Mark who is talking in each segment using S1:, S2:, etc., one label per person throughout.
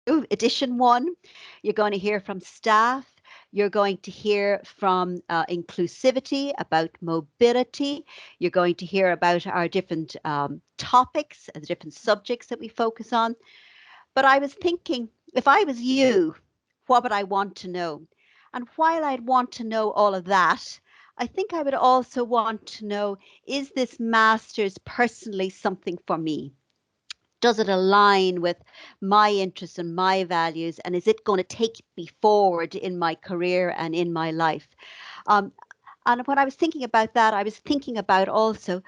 S1: Edition 1. You're going to hear from staff. You're going to hear from inclusivity, about mobility. You're going to hear about our different topics and the different subjects that we focus on. But I was thinking, if I was you, what would I want to know? And while I'd want to know all of that, I think I would also want to know, is this master's personally something for me? Does it align with my interests and my values? And is it going to take me forward in my career and in my life? Um, and when I was thinking about that, I was thinking about also,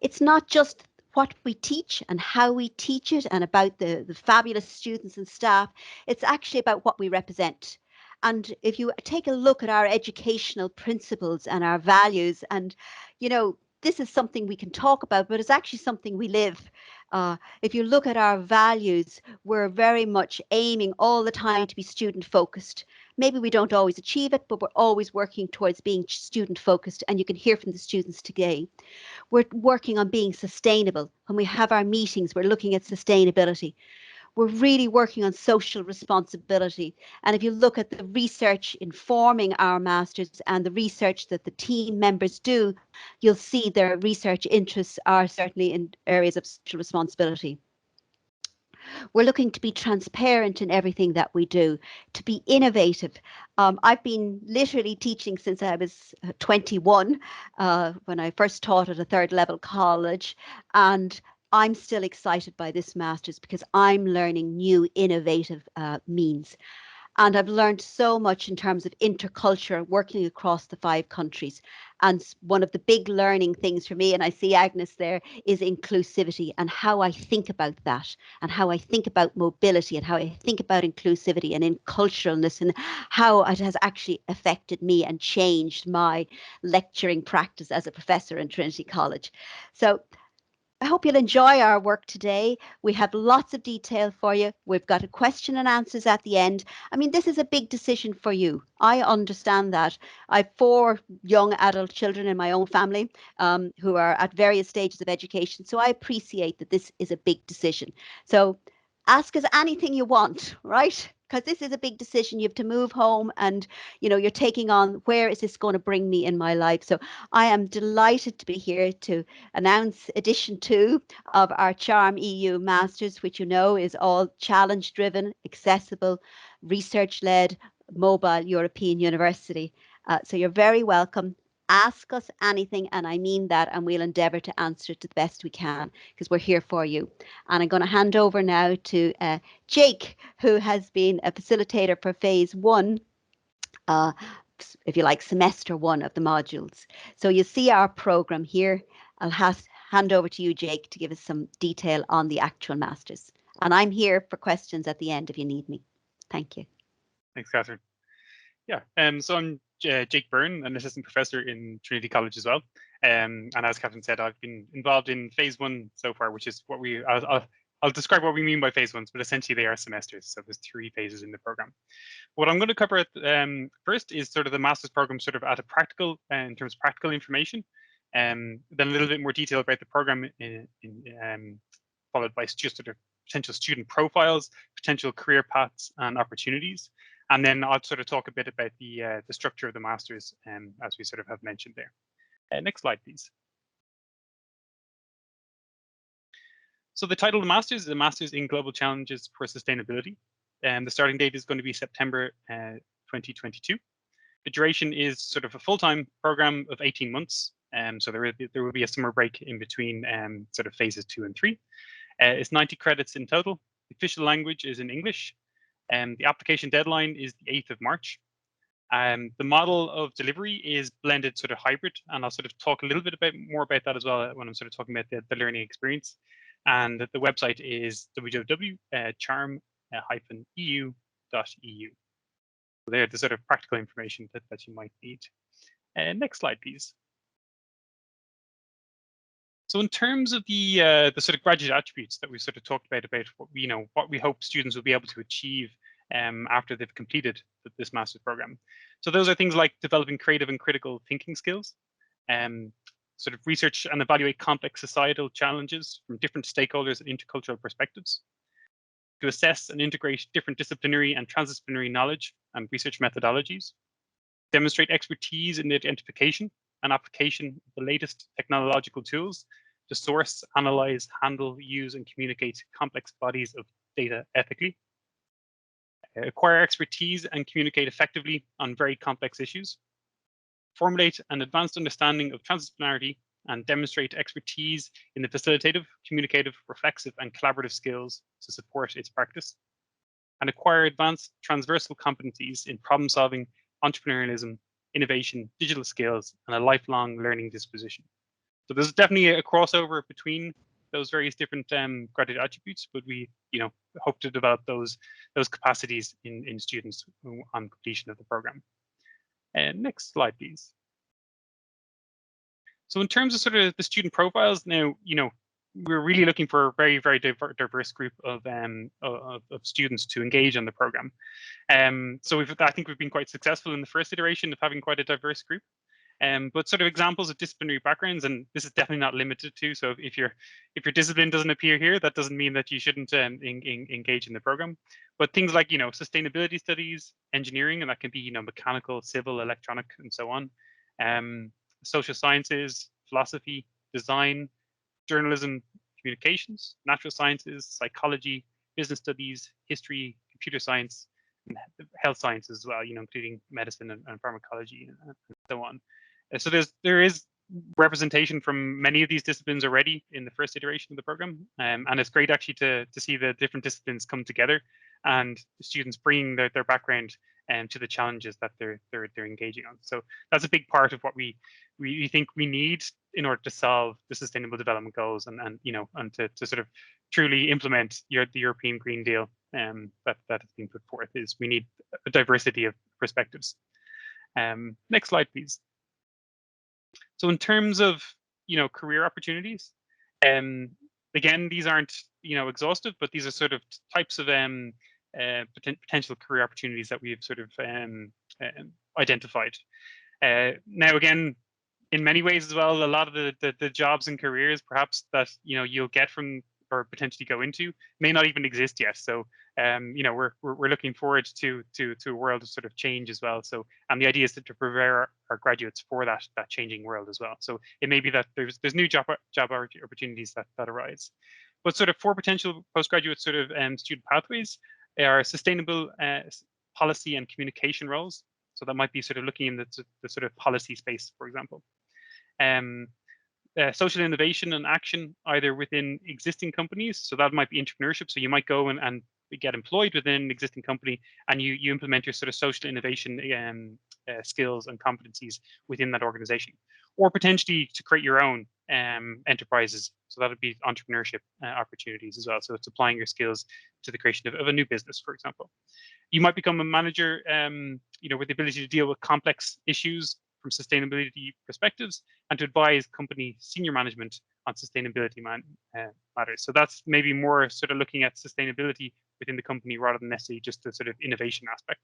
S1: it's not just what we teach and how we teach it and about the fabulous students and staff. It's actually about what we represent. And if you take a look at our educational principles and our values, and, you know, this is something we can talk about, but it's actually something we live. If you look at our values, we're very much aiming all the time to be student focused. Maybe we don't always achieve it, but we're always working towards being student focused. And you can hear from the students today. We're working on being sustainable. When we have our meetings, we're looking at sustainability. We're really working on social responsibility. And if you look at the research informing our masters and the research that the team members do, you'll see their research interests are certainly in areas of social responsibility. We're looking to be transparent in everything that we do, to be innovative. I've been literally teaching since I was 21, when I first taught at a third level college. And I'm still excited by this master's because I'm learning new innovative means. And I've learned so much in terms of interculture working across the 5 countries. And one of the big learning things for me, and I see Agnes there, is inclusivity and how I think about that and how I think about mobility and how I think about inclusivity and inculturalness and how it has actually affected me and changed my lecturing practice as a professor in Trinity College. So I hope you'll enjoy our work today. We have lots of detail for you. We've got a question and answers at the end. I mean, this is a big decision for you. I understand that. I have 4 young adult children in my own family who are at various stages of education. So I appreciate that this is a big decision. So ask us anything you want, right? Because this is a big decision. You have to move home and, you know, you're taking on, where is this going to bring me in my life? So I am delighted to be here to announce edition 2 of our Charm EU Masters, which you know is all challenge driven, accessible, research led, mobile European university. So you're very welcome. Ask us anything, and I mean that, and we'll endeavour to answer it to the best we can because we're here for you. And I'm going to hand over now to Jake, who has been a facilitator for phase 1. If you like, semester 1 of the modules. So you see our program here. I'll hand over to you, Jake, to give us some detail on the actual masters. And I'm here for questions at the end if you need me. Thank you.
S2: Thanks, Catherine. Yeah, so I'm Jake Byrne, an assistant professor in Trinity College as well. And as Catherine said, I've been involved in phase 1 so far, which is what I'll describe what we mean by phase 1s, but essentially they are semesters. So there's 3 phases in the program. What I'm going to cover first is sort of the master's program, sort of at a practical, in terms of practical information, then a little bit more detail about the program, followed by just sort of potential student profiles, potential career paths and opportunities. And then I'll sort of talk a bit about the structure of the masters, as we sort of have mentioned there. Next slide, please. So the title of the masters is a Masters in Global Challenges for Sustainability. The starting date is going to be September 2022. The duration is sort of a full-time program of 18 months. So there will be a summer break in between sort of phases 2 and 3. It's 90 credits in total. The official language is in English. The application deadline is the 8th of March. The model of delivery is blended sort of hybrid, and I'll sort of talk a little bit more about that as well when I'm sort of talking about the learning experience. And the website is www.charm-eu.eu. So they're the sort of practical information that you might need. Next slide, please. So in terms of the sort of graduate attributes that we sort of talked about what we hope students will be able to achieve after they've completed this master's program. So those are things like developing creative and critical thinking skills, sort of research and evaluate complex societal challenges from different stakeholders and intercultural perspectives, to assess and integrate different disciplinary and transdisciplinary knowledge and research methodologies, demonstrate expertise in the identification and application of the latest technological tools to source, analyze, handle, use, and communicate complex bodies of data ethically, acquire expertise and communicate effectively on very complex issues, formulate an advanced understanding of transdisciplinarity and demonstrate expertise in the facilitative, communicative, reflexive, and collaborative skills to support its practice, and acquire advanced transversal competencies in problem solving, entrepreneurialism, innovation, digital skills, and a lifelong learning disposition. So there's definitely a crossover between those various different graduate attributes, but we, hope to develop those capacities in students on completion of the program. And next slide, please. So in terms of sort of the student profiles, now, we're really looking for a very, very diverse group of students to engage on the program. So I think we've been quite successful in the first iteration of having quite a diverse group. But sort of examples of disciplinary backgrounds, and this is definitely not limited to. So if your discipline doesn't appear here, that doesn't mean that you shouldn't engage in the program. But things like sustainability studies, engineering, and that can be mechanical, civil, electronic, and so on. Social sciences, philosophy, design, journalism, communications, natural sciences, psychology, business studies, history, computer science, and health sciences as well, including medicine and pharmacology and so on. So there is representation from many of these disciplines already in the first iteration of the program, and it's great actually to see the different disciplines come together and the students bringing their background to the challenges that they're engaging on. So that's a big part of what we think we need in order to solve the Sustainable Development Goals and to sort of truly implement the European Green Deal that has been put forth. Is we need a diversity of perspectives. Next slide, please. So in terms of career opportunities, again, these aren't exhaustive, but these are sort of types of potential career opportunities that we've sort of identified. Now, again, in many ways as well, a lot of the jobs and careers perhaps that you'll get from or potentially go into may not even exist yet. So we're looking forward to a world of sort of change as well. So, and the idea is to prepare our graduates for that changing world as well. So it may be that there's new job opportunities that arise. But sort of for potential postgraduate sort of student pathways are sustainable policy and communication roles. So that might be sort of looking in the sort of policy space, for example. Social innovation and action, either within existing companies. So that might be entrepreneurship. So you might go and get employed within an existing company and you implement your sort of social innovation skills and competencies within that organization. Or potentially to create your own enterprises. So that would be entrepreneurship opportunities as well. So it's applying your skills to the creation of a new business, for example. You might become a manager, with the ability to deal with complex issues from sustainability perspectives and to advise company senior management on sustainability matters. So that's maybe more sort of looking at sustainability within the company rather than necessarily just the sort of innovation aspect.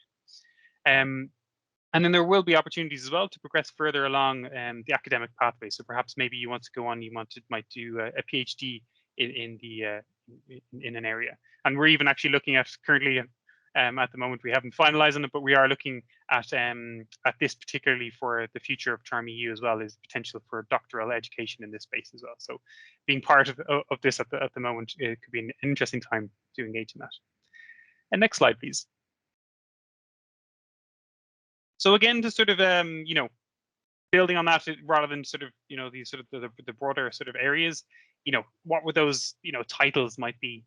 S2: And then there will be opportunities as well to progress further along the academic pathway. So perhaps maybe you want to go on, might do a PhD in an area. And we're even actually looking at currently at the moment we haven't finalized on it, but we are looking at this particularly for the future of Charm EU as well, is potential for doctoral education in this space as well. So being part of this at the moment, it could be an interesting time to engage in that. And next slide, please. So again, to sort of building on that rather than sort of these sort of the broader sort of areas, what would those titles might be.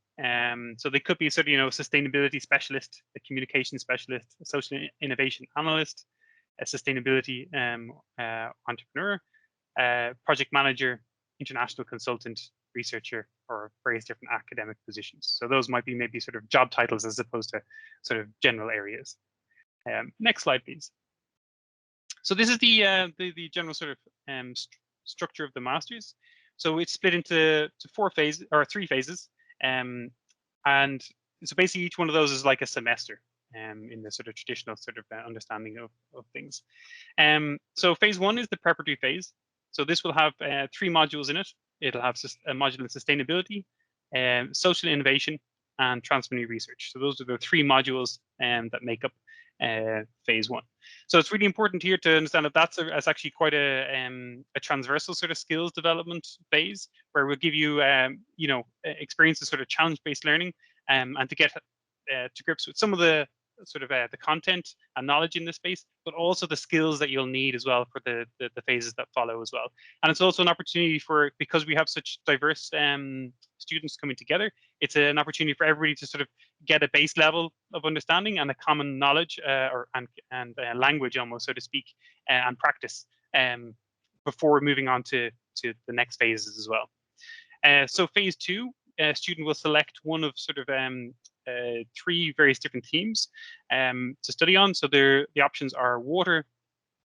S2: So they could be sort of sustainability specialist, a communication specialist, a social innovation analyst, a sustainability entrepreneur, project manager, international consultant, researcher, or various different academic positions. So those might be maybe sort of job titles as opposed to sort of general areas. Next slide, please. So this is the general sort of structure of the masters. So it's split into 3 phases, and so basically each one of those is like a semester in the sort of traditional sort of understanding of things. So phase 1 is the preparatory phase. So this will have 3 modules in it. It'll have a module in sustainability, social innovation, and transdisciplinary research. So those are the three modules that make up phase one. So it's really important here to understand that that's actually quite a transversal sort of skills development phase, where we'll give you experience of sort of challenge-based learning, and to get to grips with some of the sort of the content and knowledge in this space, but also the skills that you'll need as well for the phases that follow as well. And it's also an opportunity for, because we have such diverse students coming together, it's an opportunity for everybody to sort of get a base level of understanding and a common knowledge and language almost, so to speak, and practice before moving on to the next phases as well. So phase two, a student will select one of sort of three various different themes to study on. So the options are water,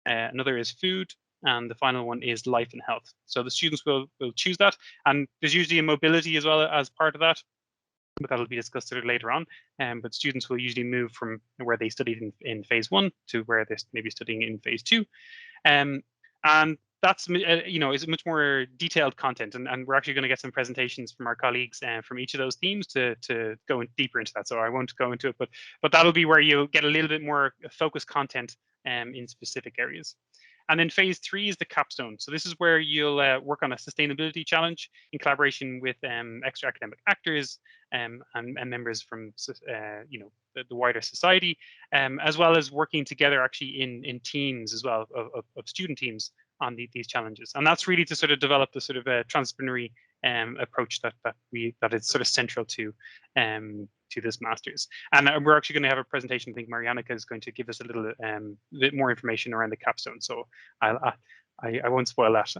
S2: another is food, and the final one is life and health. So the students will choose that, and there's usually a mobility as well as part of that, but that'll be discussed later on. But students will usually move from where they studied in phase one to where they're maybe studying in phase two. And that's, is much more detailed content, and we're actually going to get some presentations from our colleagues from each of those themes to go deeper into that. So I won't go into it, but that'll be where you'll get a little bit more focused content in specific areas. And then phase three is the capstone. So this is where you'll work on a sustainability challenge in collaboration with extra academic actors and members from the wider society, as well as working together actually in teams as well, of student teams on these challenges. And that's really to sort of develop the sort of transdisciplinary approach that is sort of central to this master's. And we're actually going to have a presentation. I think Marianica is going to give us a little bit more information around the capstone. So I won't spoil that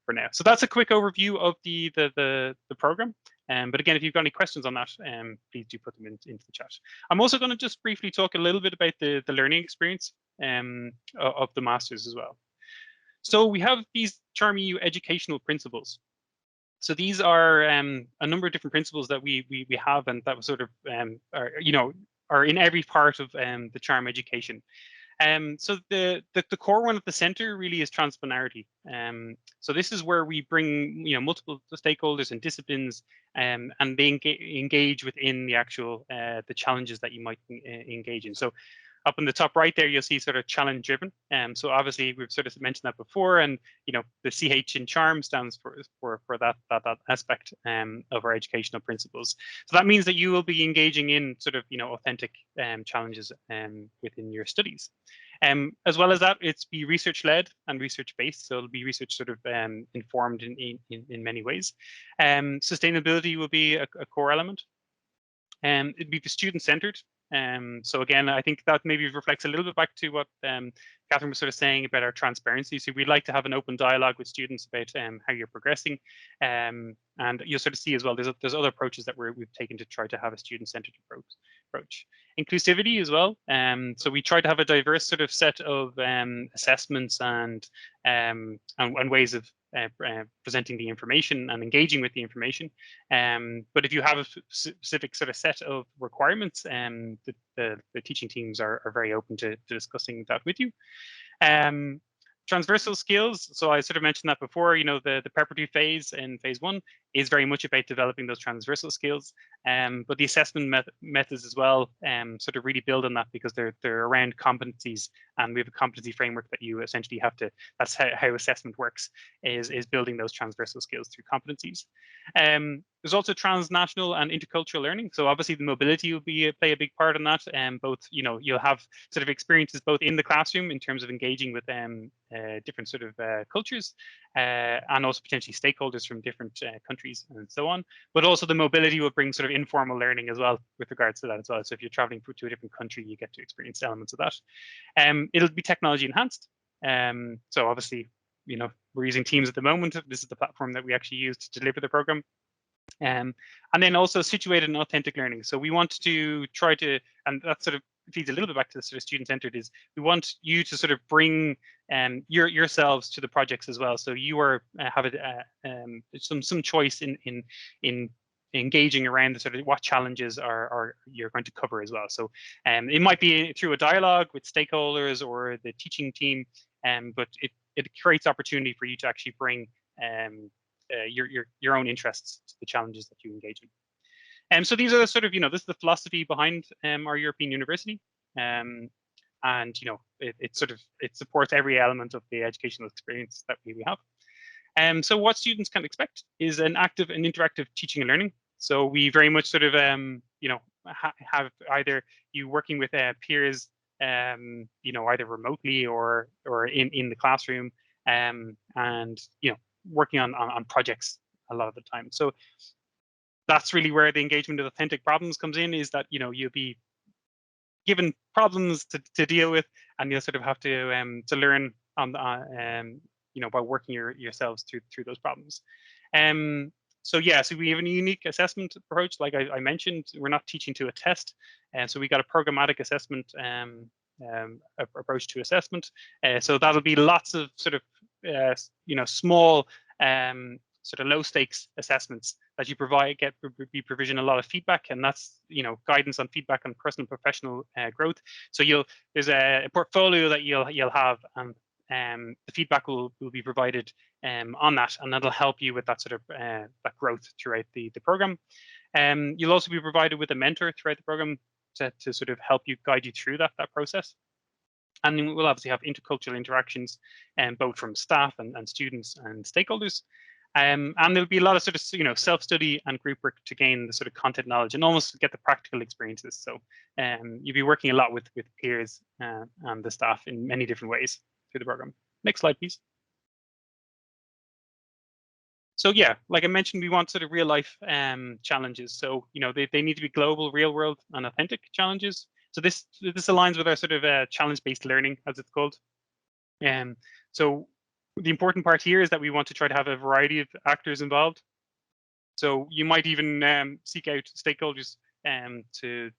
S2: for now. So that's a quick overview of the program. But again, if you've got any questions on that, please do put them into the chat. I'm also going to just briefly talk a little bit about the learning experience of the masters as well. So we have these Charm EU educational principles. So these are a number of different principles that we have, and that was sort of are in every part of the Charm education. So the core one at the center really is Transplanarity. So this is where we bring multiple stakeholders and disciplines, and they engage within the actual the challenges that you might engage in. So up in the top right there, you'll see sort of challenge driven. So obviously we've sort of mentioned that before, and the CH in Charm stands for that aspect of our educational principles. So that means that you will be engaging in sort of authentic challenges within your studies. As well as that, it's be research led and research based. So it'll be research sort of informed in many ways. Sustainability will be a core element. It'd be student centered. So again, I think that maybe reflects a little bit back to what Catherine was sort of saying about our transparency. So we'd like to have an open dialogue with students about how you're progressing. And you'll sort of see as well, there's other approaches that we've taken to try to have a student-centered approach. Inclusivity as well. So we try to have a diverse sort of set of assessments and ways of presenting the information and engaging with the information. But if you have a specific sort of set of requirements, the teaching teams are very open to discussing that with you. Transversal skills. So I sort of mentioned that before, the preparatory phase in phase one is very much about developing those transversal skills. But the assessment methods as well sort of really build on that, because they're around competencies, and we have a competency framework that you essentially have to, that's how assessment works, is building those transversal skills through competencies. There's also transnational and intercultural learning. So obviously the mobility will play a big part in that. Both, you'll have sort of experiences both in the classroom in terms of engaging with different sort of cultures, and also potentially stakeholders from different countries and so on. But also the mobility will bring sort of informal learning as well with regards to that as well. So if you're traveling to a different country, you get to experience elements of that. It'll be technology enhanced. So obviously, we're using Teams at the moment. This is the platform that we actually use to deliver the program. And then also situated and authentic learning. So we want to try to, and that sort of feeds a little bit back to the sort of student-centered, is we want you to sort of bring yourselves to the projects as well. So you are have some choice in engaging around the sort of what challenges are you're going to cover as well. So it might be through a dialogue with stakeholders or the teaching team, but it creates opportunity for you to actually bring your own interests to the challenges that you engage in. So these are the sort of, this is the philosophy behind our European university. And, it supports every element of the educational experience that we have. So what students can expect is an active and interactive teaching and learning. So we very much sort of, have either you working with peers, either remotely or in the classroom, and working on projects a lot of the time. So that's really where the engagement of authentic problems comes in, is that you'll be given problems to deal with, and you'll sort of have to learn on by working yourselves through those problems. So we have a unique assessment approach. Like I mentioned, we're not teaching to a test, and so we got a programmatic assessment approach to assessment. So that'll be lots of sort of small sort of low stakes assessments that you be provision a lot of feedback, and that's guidance on feedback on personal and professional growth. So there's a portfolio that you'll have, and the feedback will be provided on that, and that'll help you with that sort of that growth throughout the program. You'll also be provided with a mentor throughout the program to sort of help you, guide you through that process. And then we'll obviously have intercultural interactions, both from staff and students and stakeholders. And there'll be a lot of sort of self-study and group work to gain the sort of content knowledge and almost get the practical experiences. So you'll be working a lot with peers and the staff in many different ways through the program. Next slide, please. So like I mentioned, we want sort of real life challenges. So they need to be global, real world, and authentic challenges. So this aligns with our sort of challenge-based learning, as it's called. So the important part here is that we want to try to have a variety of actors involved. So you might even seek out stakeholders to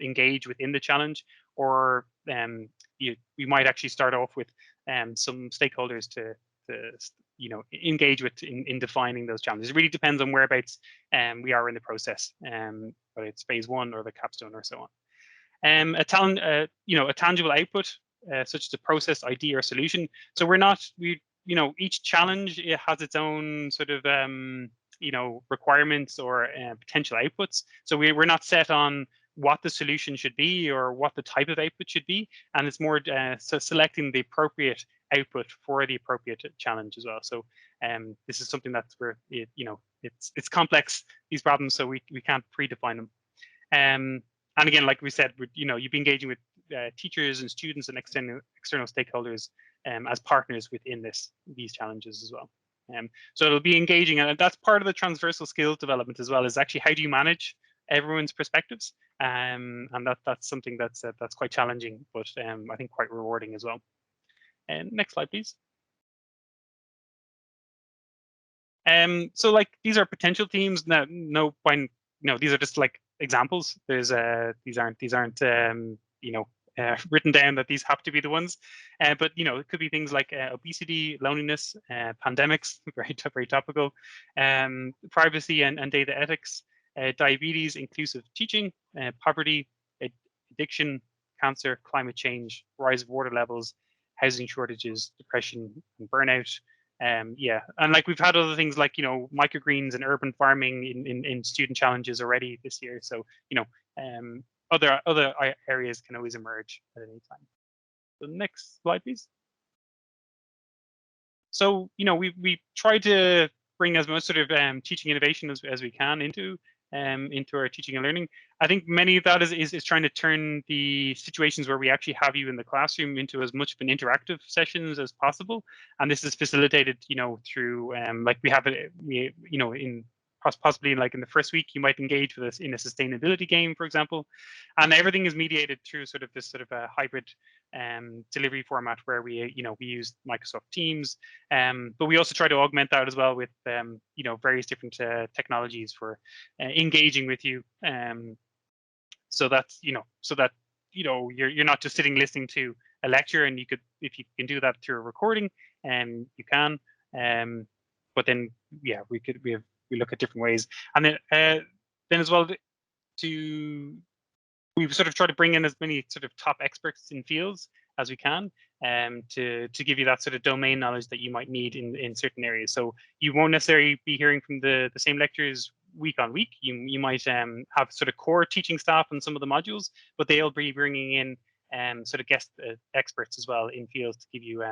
S2: engage within the challenge, or we might actually start off with some stakeholders to engage with in defining those challenges. It really depends on whereabouts we are in the process, whether it's phase 1 or the capstone or so on. A tangible output, such as a process, idea, or solution. So each challenge, it has its own sort of requirements or potential outputs. So we're not set on what the solution should be or what the type of output should be, and it's more so selecting the appropriate output for the appropriate challenge as well. So this is something that's where it's complex, these problems, so we can't predefine them. And again, like we said, you'd be engaging with teachers and students and external stakeholders as partners within these challenges as well. So it'll be engaging, and that's part of the transversal skills development as well, is actually how do you manage everyone's perspectives, and that's something that's quite challenging, but I think quite rewarding as well. Next slide, please. So like these are potential themes. No point. These are just like examples. These aren't written down that these have to be the ones, but it could be things like obesity, loneliness, pandemics, very topical, privacy and data ethics, diabetes, inclusive teaching, poverty, addiction, cancer, climate change, rise of water levels, housing shortages, depression, and burnout. And like we've had other things like microgreens and urban farming in student challenges already this year. So other areas can always emerge at any time. So next slide, please. So we try to bring as much sort of teaching innovation as we can into our teaching and learning. I think many of that is trying to turn the situations where we actually have you in the classroom into as much of an interactive sessions as possible. And this is facilitated, through like we have it, in possibly like in the first week, you might engage with us in a sustainability game, for example, and everything is mediated through sort of this sort of a hybrid delivery format where we use Microsoft Teams, but we also try to augment that as well with various different technologies for engaging with you, so that's you're not just sitting listening to a lecture, and if you can do that through a recording, you can, but then we look at different ways, and then as well we sort of try to bring in as many sort of top experts in fields as we can, to give you that sort of domain knowledge that you might need in certain areas. So you won't necessarily be hearing from the same lecturers week on week. You might have sort of core teaching staff on some of the modules, but they'll be bringing in sort of guest experts as well in fields to give you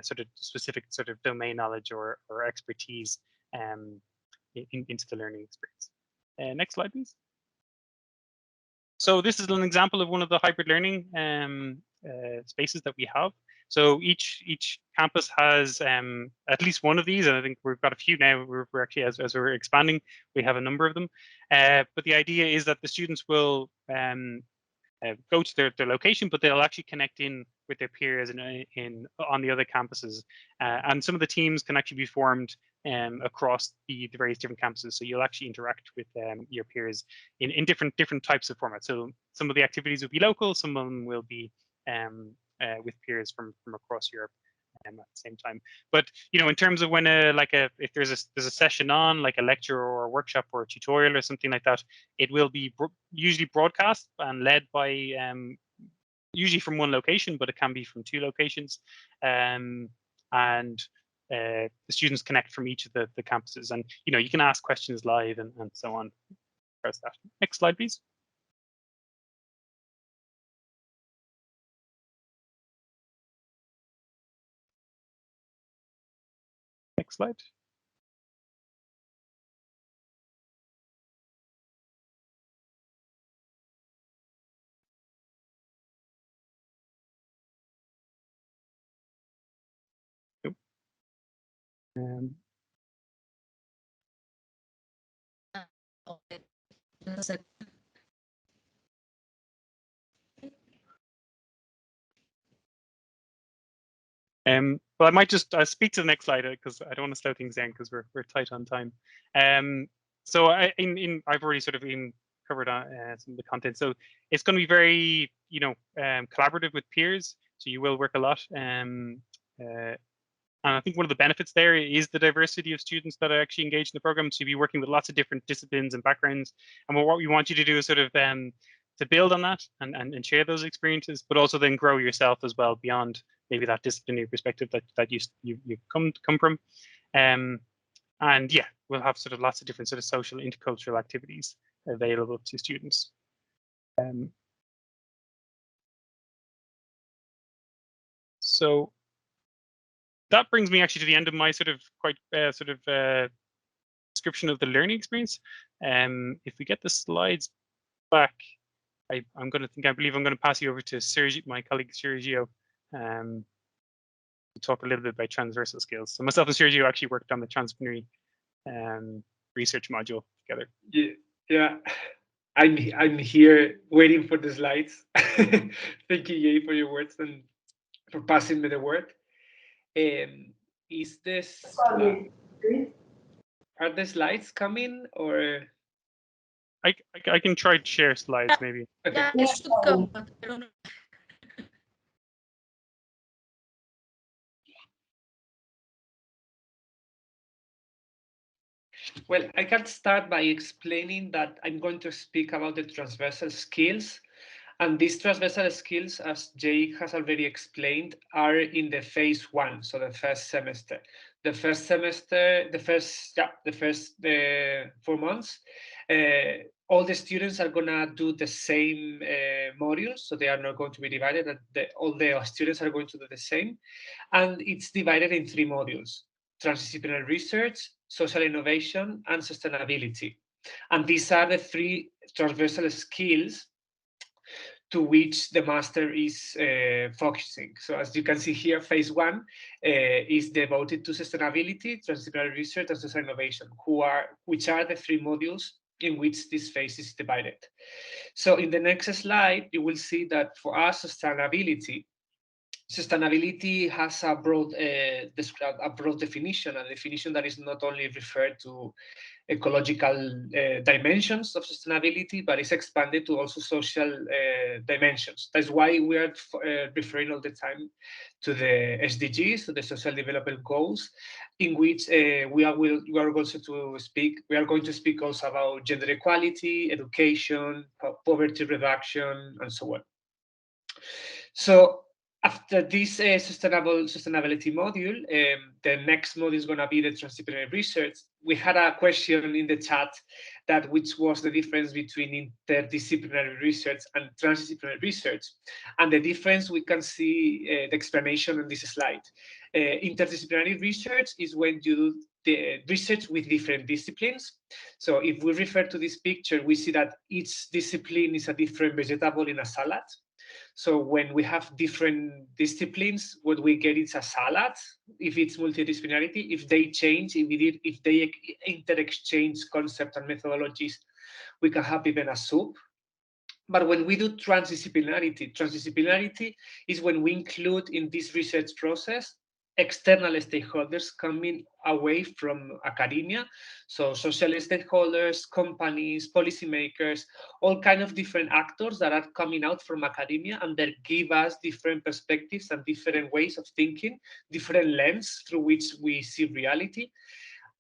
S2: sort of specific sort of domain knowledge or expertise into the learning experience. Next slide, please. So this is an example of one of the hybrid learning spaces that we have. So each campus has at least one of these, and I think we've got a few now. We're actually, as we're expanding, we have a number of them. But the idea is that the students will go to their location, but they'll actually connect in with their peers on the other campuses. And some of the teams can actually be formed across the various different campuses. So you'll actually interact with your peers in different types of formats. So some of the activities will be local, some of them will be with peers from across Europe at the same time. But in terms of when if there's a session on, like a lecture or a workshop or a tutorial or something like that, it will be usually broadcast and led by usually from one location, but it can be from two locations, and the students connect from each of the campuses, and you can ask questions live and so on. Press that. Next slide, please. Next slide. But I might just speak to the next slide because I don't want to slow things down because we're tight on time. So I've already sort of covered on some of the content. So it's going to be very collaborative with peers. So you will work a lot. And I think one of the benefits there is the diversity of students that are actually engaged in the program. So you'll be working with lots of different disciplines and backgrounds. And what we want you to do is sort of to build on that and share those experiences, but also then grow yourself as well beyond maybe that disciplinary perspective that you've come from. And yeah, we'll have sort of lots of different sort of social intercultural activities available to students. So that brings me actually to the end of my sort of quite description of the learning experience. If we get the slides back, I believe I'm going to pass you over to Sergio, my colleague Sergio, to talk a little bit about transversal skills. So myself and Sergio actually worked on the transdisciplinary research module together.
S3: Yeah. I'm here waiting for the slides. Thank you, Jay, for your words and for passing me the word. Is this are the slides coming, or
S2: I can try to share slides maybe.
S3: Okay.
S4: Yeah, it should come, but I don't know.
S3: Well, I can start by explaining that I'm going to speak about the transversal skills. And these transversal skills, as Jay has already explained, are in the phase 1, so the first semester. The first 4 months, all the students are gonna do the same modules, so they are not going to be divided. All the students are going to do the same, and it's divided in 3 modules: transdisciplinary research, social innovation, and sustainability. And these are the 3 transversal skills to which the master is focusing. So as you can see here, phase 1 is devoted to sustainability, transdisciplinary research, and social innovation, which are the 3 modules in which this phase is divided. So in the next slide, you will see that for us, sustainability has a broad definition, a definition that is not only referred to ecological dimensions of sustainability, but is expanded to also social dimensions. That's why we are referring all the time to the SDGs, to the Social Development Goals, in which we are going to speak also about gender equality, education, poverty reduction, and so on. So After this sustainability module, the next module is going to be the transdisciplinary research. We had a question in the chat that which was the difference between interdisciplinary research and transdisciplinary research. And the difference, we can see the explanation on this slide. Interdisciplinary research is when you do the research with different disciplines. So if we refer to this picture, we see that each discipline is a different vegetable in a salad. So when we have different disciplines, what we get is a salad, if it's multidisciplinarity. If they change, if they inter-exchange concepts and methodologies, we can have even a soup. But when we do transdisciplinarity is when we include in this research process external stakeholders coming away from academia. So social stakeholders, companies, policymakers, all kind of different actors that are coming out from academia, and that give us different perspectives and different ways of thinking, different lens through which we see reality.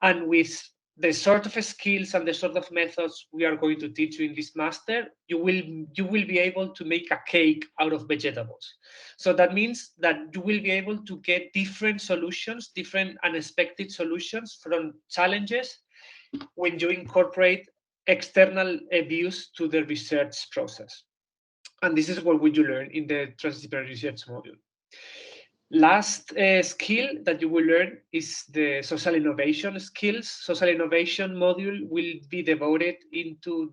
S3: And with the sort of skills and the sort of methods we are going to teach you in this master, you will be able to make a cake out of vegetables. So that means that you will be able to get different solutions, different unexpected solutions from challenges when you incorporate external views to the research process. And this is what you learn in the transdisciplinary research module. Last skill that you will learn is the social innovation skills. Social innovation module will be devoted into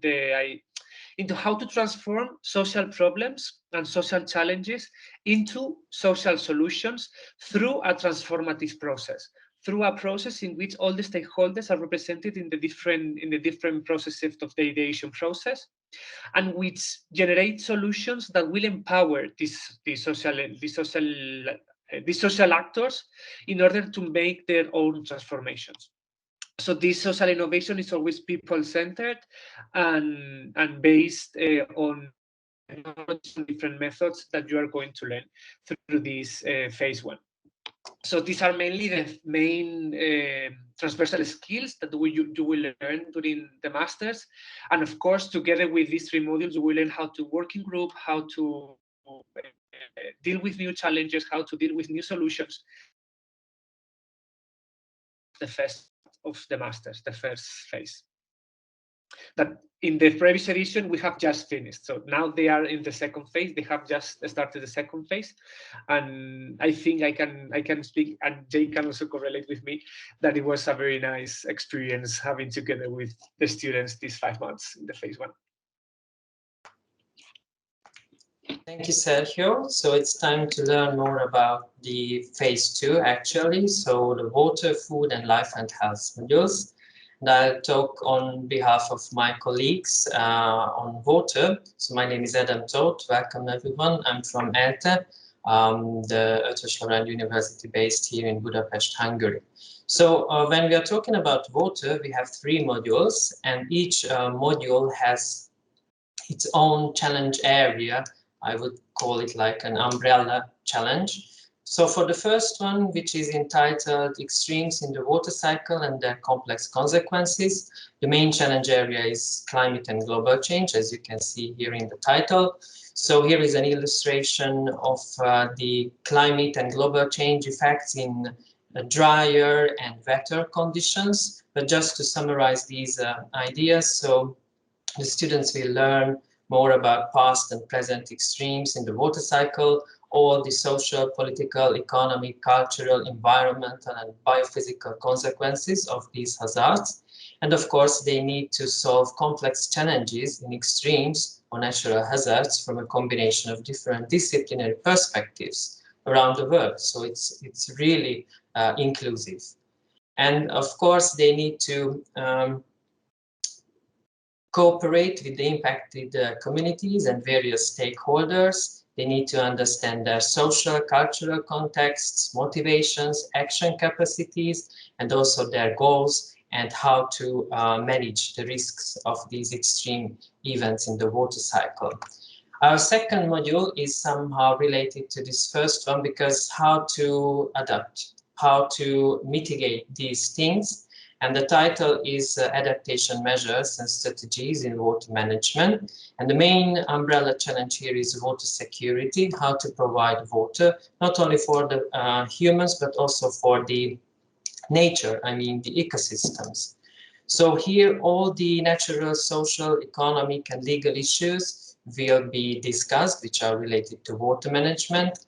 S3: how to transform social problems and social challenges into social solutions through a transformative process, through a process in which all the stakeholders are represented in the different processes of the ideation process, and which generate solutions that will empower these social actors in order to make their own transformations. So this social innovation is always people-centered and based on different methods that you are going to learn through this phase one. So these are mainly the main transversal skills that you will learn during the masters. And of course, together with these 3 modules, you will learn how to work in group, how to deal with new challenges, how to deal with new solutions. The first of the masters, the first phase. That in the previous edition we have just finished. So now they are in the second phase. They have just started the second phase, and I think I can speak, and Jay can also correlate with me, that it was a very nice experience having together with the students these 5 months in the phase one.
S5: Thank you, Sergio. So it's time to learn more about the phase 2, actually. So the water, food, and life and health modules. And I'll talk on behalf of my colleagues on water. So my name is Edem-Tóth. Welcome, everyone. I'm from Eötvös, the Loránd University based here in Budapest, Hungary. So when we are talking about water, we have 3 modules, and each module has its own challenge area. I would call it like an umbrella challenge. So for the first one, which is entitled Extremes in the Water Cycle and Their Complex Consequences, the main challenge area is climate and global change, as you can see here in the title. So here is an illustration of the climate and global change effects in drier and wetter conditions. But just to summarize these ideas, so the students will learn more about past and present extremes in the water cycle, all the social, political, economic, cultural, environmental, and biophysical consequences of these hazards. And of course, they need to solve complex challenges in extremes or natural hazards from a combination of different disciplinary perspectives around the world. So it's really inclusive. And of course, they need to cooperate with the impacted communities and various stakeholders. They need to understand their social, cultural contexts, motivations, action capacities, and also their goals, and how to manage the risks of these extreme events in the water cycle. Our second module is somehow related to this first one, because how to adapt, how to mitigate these things. And the title is Adaptation Measures and Strategies in Water Management. And the main umbrella challenge here is water security, how to provide water, not only for the humans, but also for the nature, I mean the ecosystems. So here all the natural, social, economic and legal issues will be discussed, which are related to water management,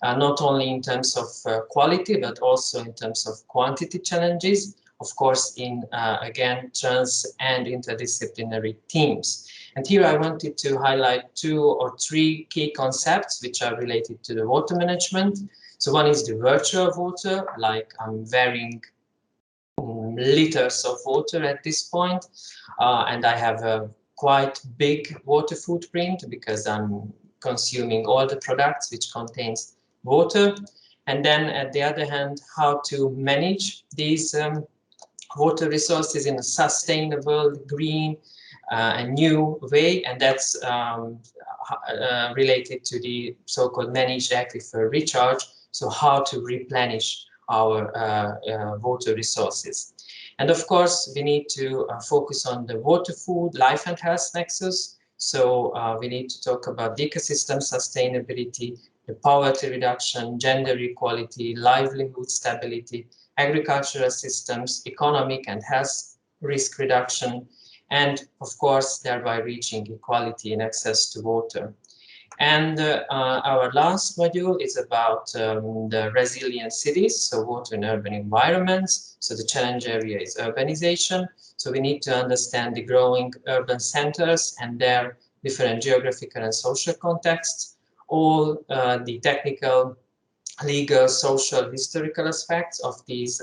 S5: not only in terms of quality, but also in terms of quantity challenges, of course, in, again, trans and interdisciplinary teams. And here I wanted to highlight 2 or 3 key concepts which are related to the water management. So one is the virtual water, like I'm varying liters of water at this point, and I have a quite big water footprint because I'm consuming all the products which contains water. And then at the other hand, how to manage these water resources in a sustainable, green, and new way, and that's related to the so-called managed aquifer recharge, so how to replenish our water resources. And of course, we need to focus on the water, food, life and health nexus. So we need to talk about the ecosystem sustainability, the poverty reduction, gender equality, livelihood stability, agricultural systems, economic and health risk reduction, and of course, thereby reaching equality in access to water. And our last module is about the resilient cities, so water and urban environments. So the challenge area is urbanization. So we need to understand the growing urban centers and their different geographical and social contexts, all the technical, legal, social, historical aspects of these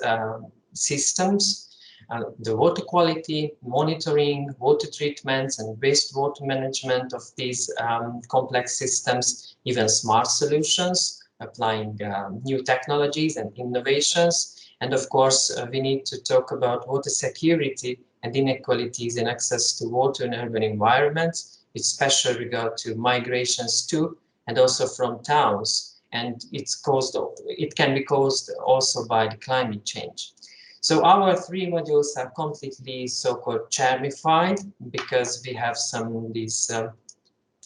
S5: systems, the water quality, monitoring, water treatments and wastewater management of these complex systems, even smart solutions, applying new technologies and innovations. And of course, we need to talk about water security and inequalities in access to water in urban environments, with special regard to migrations to and also from towns. And it can be caused also by the climate change. So our 3 modules are completely so-called charmified because we have some of these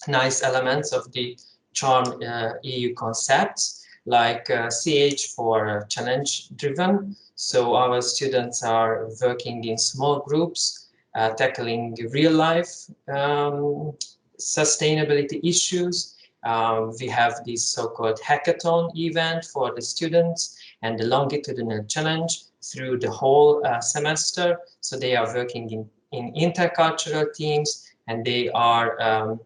S5: nice elements of the charm EU concepts, like CH for challenge driven. So our students are working in small groups, tackling real life sustainability issues. We have this so-called hackathon event for the students and the longitudinal challenge through the whole semester. So they are working in intercultural teams, and they are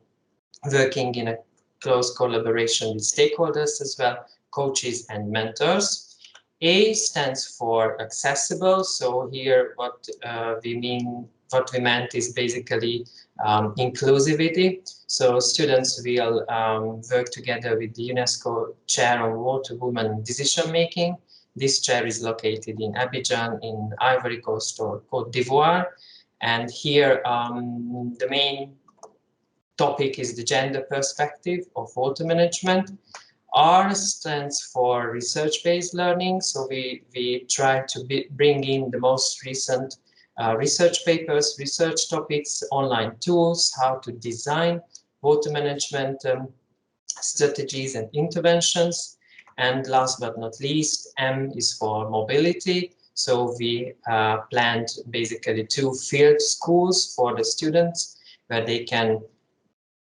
S5: working in a close collaboration with stakeholders as well, coaches and mentors. A stands for accessible. So here what we meant is basically inclusivity. So students will work together with the UNESCO Chair on Water, Women Decision Making. This chair is located in Abidjan in Ivory Coast or Côte d'Ivoire. And here the main topic is the gender perspective of water management. R stands for research-based learning. So we try to bring in the most recent research papers, research topics, online tools, how to design water management strategies and interventions. And last but not least, M is for mobility. So we planned basically 2 field schools for the students where they can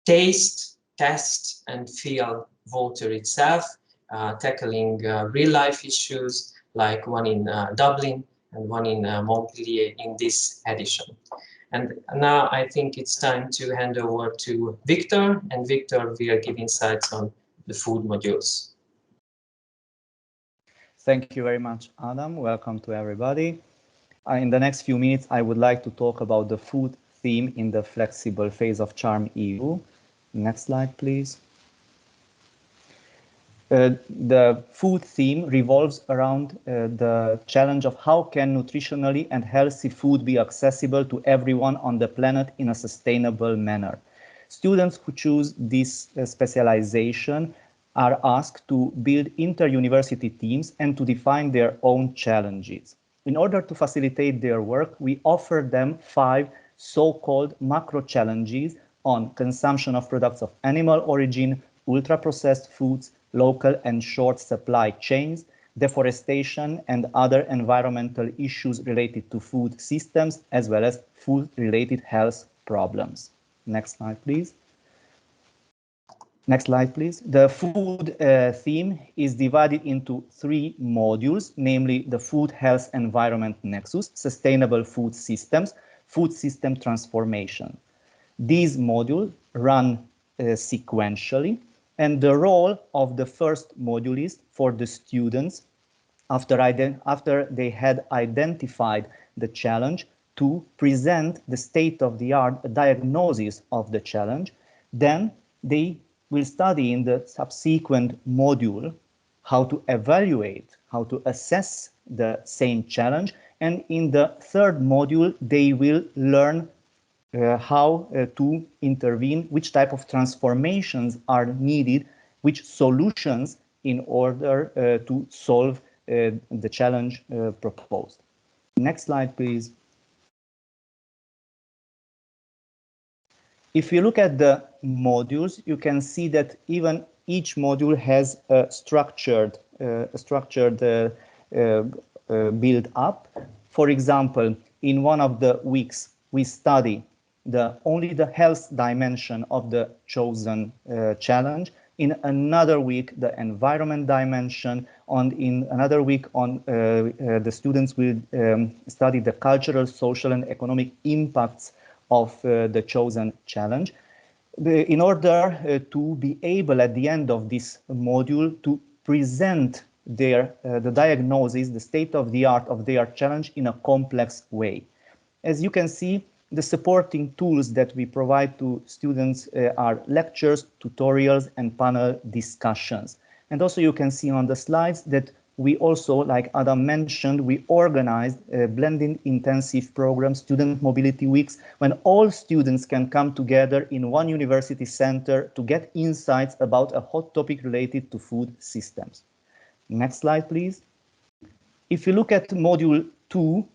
S5: taste, test, and feel water itself, tackling real-life issues like one in Dublin and one in Montpellier in this edition. And now I think it's time to hand over to Victor, and Victor will give insights on the food modules.
S6: Thank you very much, Adam. Welcome to everybody. In the next few minutes, I would like to talk about the food theme in the flexible phase of Charm EU. Next slide, please. The food theme revolves around the challenge of how can nutritionally and healthy food be accessible to everyone on the planet in a sustainable manner. Students who choose this specialization are asked to build inter-university teams and to define their own challenges. In order to facilitate their work, we offer them 5 so-called macro challenges on consumption of products of animal origin, ultra-processed foods, local and short supply chains, deforestation and other environmental issues related to food systems, as well as food-related health problems. Next slide, please. Next slide, please. The food theme is divided into 3 modules, namely the Food, Health, Environment Nexus, Sustainable Food Systems, Food System Transformation. These modules run sequentially, and the role of the first module is for the students, after they had identified the challenge, to present the state-of-the-art diagnosis of the challenge. Then they will study in the subsequent module how to evaluate, how to assess the same challenge. And in the third module, they will learn how to intervene, which type of transformations are needed, which solutions in order to solve the challenge proposed. Next slide, please. If you look at the modules, you can see that even each module has a structured build up. For example, in one of the weeks, we study only the health dimension of the chosen challenge. In another week, the environment dimension. In another week, the students will study the cultural, social, and economic impacts of the chosen challenge, in order to be able at the end of this module to present the diagnosis, the state-of-the-art of their challenge in a complex way. As you can see, the supporting tools that we provide to students are lectures, tutorials, and panel discussions. And also you can see on the slides that we also, like Adam mentioned, we organized blended intensive programs, student mobility weeks, when all students can come together in one university center to get insights about a hot topic related to food systems. Next slide, please. If you look at module 2,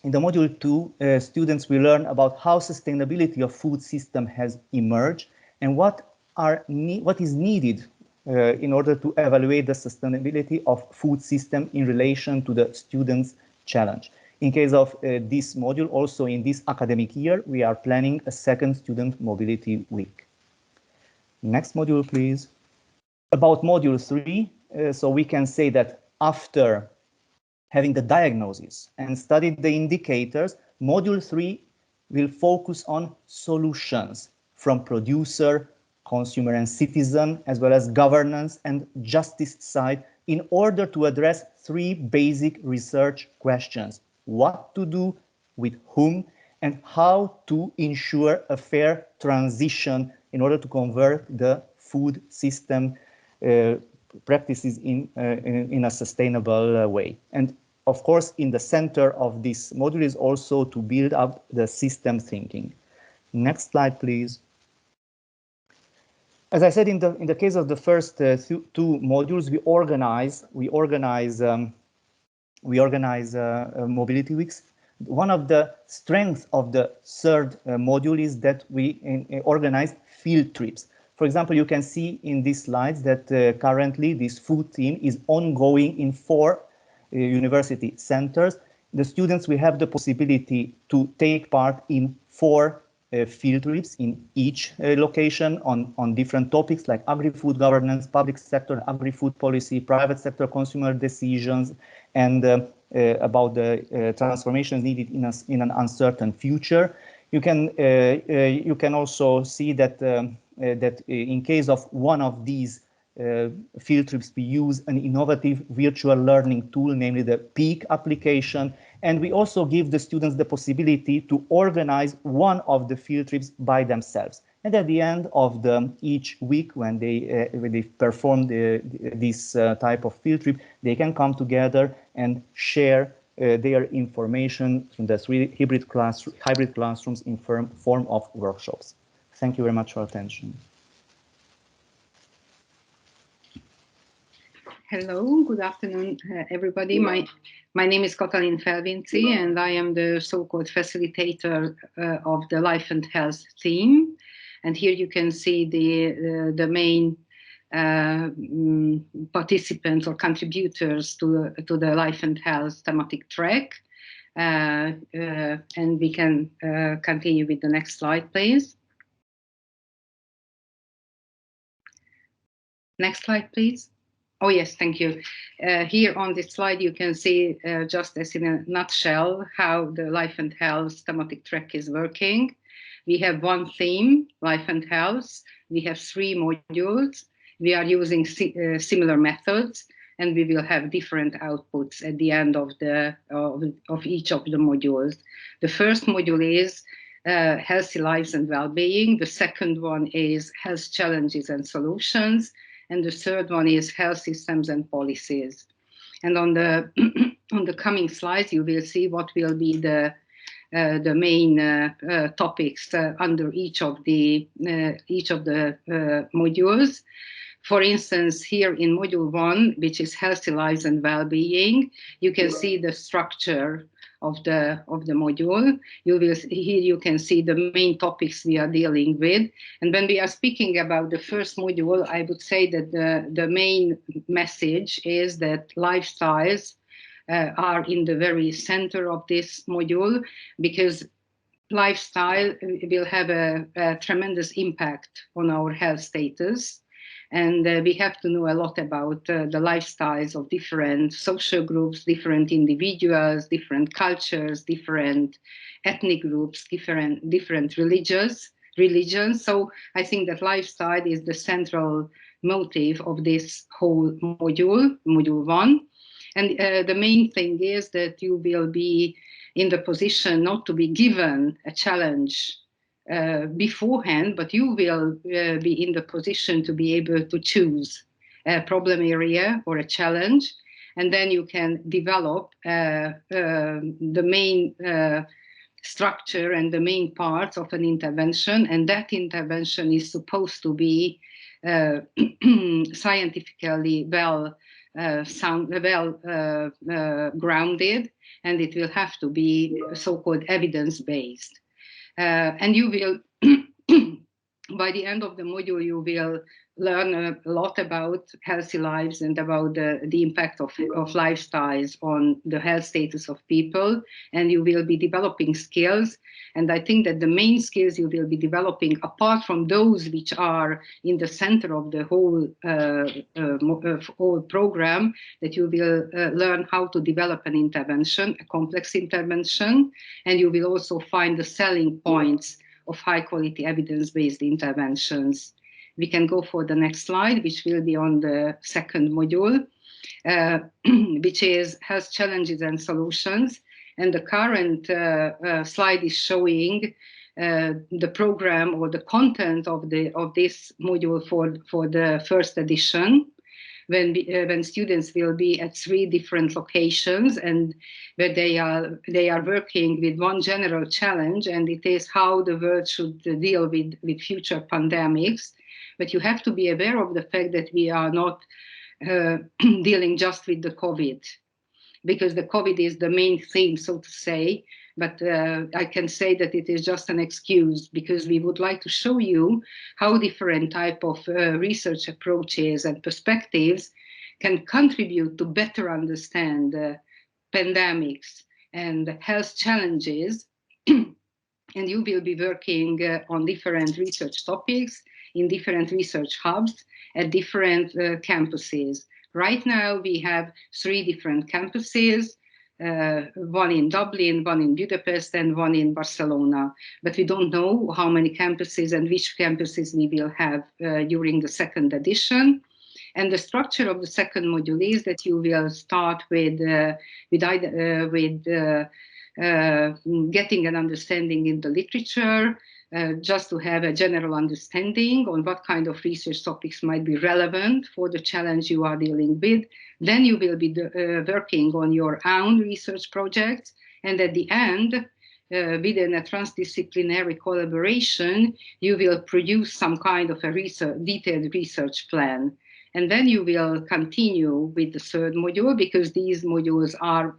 S6: in the module 2, students will learn about how sustainability of food system has emerged and what is needed in order to evaluate the sustainability of food system in relation to the students' challenge. In case of this module, also in this academic year, we are planning a second student mobility week. Next module, please. About module 3, so we can say that after having the diagnosis and studied the indicators, module 3 will focus on solutions from producer, consumer and citizen, as well as governance and justice side, in order to address 3 basic research questions: what to do, with whom, and how to ensure a fair transition in order to convert the food system practices in a sustainable way. And of course, in the center of this module is also to build up the system thinking. Next slide, please. As I said, in the case of the first 2 modules, we organize mobility weeks. One of the strengths of the third module is that we organize field trips. For example, you can see in these slides that currently this food theme is ongoing in 4 university centers. The students will have the possibility to take part in 4 field trips in each location on different topics like agri-food governance, public sector, agri-food policy, private sector consumer decisions, and about the transformations needed in an uncertain future. You can also see that that in case of one of these field trips, we use an innovative virtual learning tool, namely the PEAK application. And we also give the students the possibility to organize one of the field trips by themselves. And at the end of each week, when they perform this type of field trip, they can come together and share their information from the 3 hybrid classrooms in form of workshops. Thank you very much for your attention.
S7: Hello, good afternoon, everybody. My name is Katalin Felvinci, and I am the so-called facilitator of the Life and Health theme. And here you can see the main participants or contributors to the Life and Health thematic track. And we can continue with the next slide, please. Next slide, please. Oh, yes, thank you. Here on this slide, you can see just as in a nutshell how the Life and Health thematic track is working. We have one theme, Life and Health. We have 3 modules. We are using similar methods, and we will have different outputs at the end of each of the modules. The first module is Healthy Lives and Wellbeing. The second one is Health Challenges and Solutions. And the third one is Health Systems and Policies. And on the on the coming slides, you will see what will be the main topics under each of the modules. For instance, here in module 1, which is Healthy Lives and Wellbeing, you can see the structure of the module. Here you can see the main topics we are dealing with. And when we are speaking about the first module, I would say that the main message is that lifestyles are in the very center of this module, because lifestyle will have a tremendous impact on our health status. And we have to know a lot about the lifestyles of different social groups, different individuals, different cultures, different ethnic groups, different religions. So I think that lifestyle is the central motive of this whole module 1. And the main thing is that you will be in the position not to be given a challenge beforehand, but you will be in the position to be able to choose a problem area or a challenge, and then you can develop the main structure and the main parts of an intervention, and that intervention is supposed to be scientifically grounded, and it will have to be so-called evidence-based. And you will, by the end of the module, you will learn a lot about healthy lives and about the impact of lifestyles on the health status of people, and you will be developing skills. And I think that the main skills you will be developing, apart from those which are in the center of the whole program, that you will learn how to develop an intervention, a complex intervention, and you will also find the selling points of high-quality evidence-based interventions. We can go for the next slide, which will be on the second module, which is Health Challenges and Solutions. And the current slide is showing the program or the content of this module for the first edition, when students will be at 3 different locations, and where they are working with one general challenge, and it is how the world should deal with future pandemics. But you have to be aware of the fact that we are not dealing just with the COVID, because the COVID is the main theme, so to say. But I can say that it is just an excuse, because we would like to show you how different type of research approaches and perspectives can contribute to better understand pandemics and health challenges. And you will be working on different research topics in different research hubs at different campuses. Right now, we have 3 different campuses, one in Dublin, one in Budapest, and one in Barcelona. But we don't know how many campuses and which campuses we will have during the second edition. And the structure of the second module is that you will start with getting an understanding in the literature, just to have a general understanding on what kind of research topics might be relevant for the challenge you are dealing with. Then you will be working on your own research projects, and at the end, within a transdisciplinary collaboration, you will produce some kind of a detailed research plan. And then you will continue with the third module, because these modules are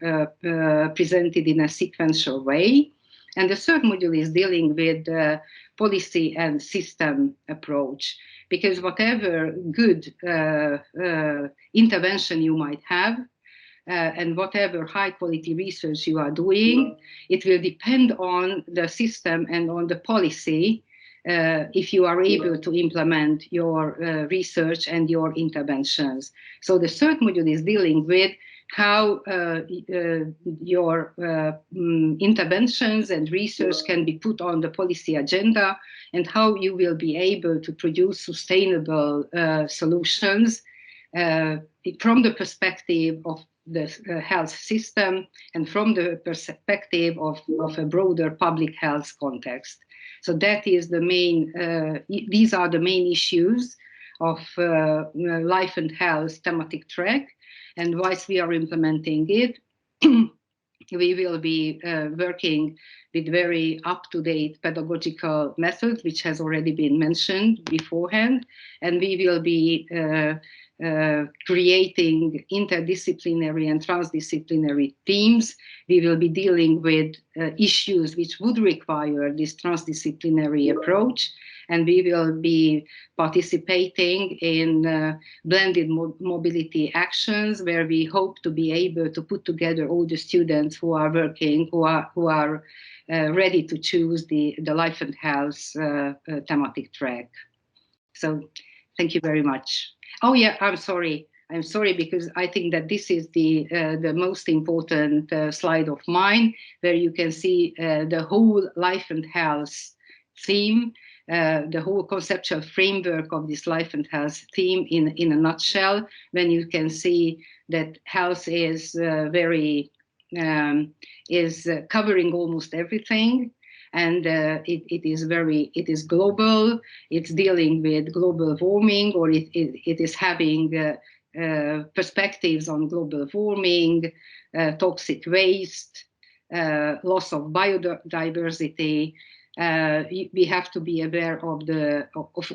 S7: presented in a sequential way. And the third module is dealing with policy and system approach, because whatever good intervention you might have, and whatever high quality research you are doing, it will depend on the system and on the policy if you are able to implement your research and your interventions. So the third module is dealing with how your interventions and research can be put on the policy agenda, and how you will be able to produce sustainable solutions from the perspective of the health system and from the perspective of a broader public health context. So that is the main, these are the main issues of life and health thematic track. And whilst we are implementing it, we will be working with very up-to-date pedagogical methods, which has already been mentioned beforehand. And we will be creating interdisciplinary and transdisciplinary teams. We will be dealing with issues which would require this transdisciplinary approach, and we will be participating in blended mobility actions, where we hope to be able to put together all the students who are working, who are ready to choose the life and health thematic track. So thank you very much. Oh yeah, I'm sorry, because I think that this is the most important slide of mine, where you can see the whole life and health theme, the whole conceptual framework of this life and health theme in a nutshell, when you can see that health is covering almost everything. And it is global. It's dealing with global warming, or it is having perspectives on global warming, toxic waste, loss of biodiversity. We have to be aware of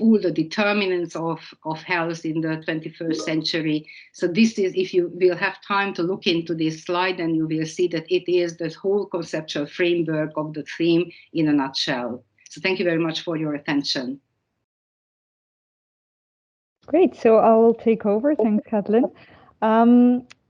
S7: all the determinants of health in the 21st century. So this is, if you will have time to look into this slide, and you will see that it is the whole conceptual framework of the theme in a nutshell. So thank you very much for your attention.
S8: Great, so I'll take over. Thanks, Kathleen.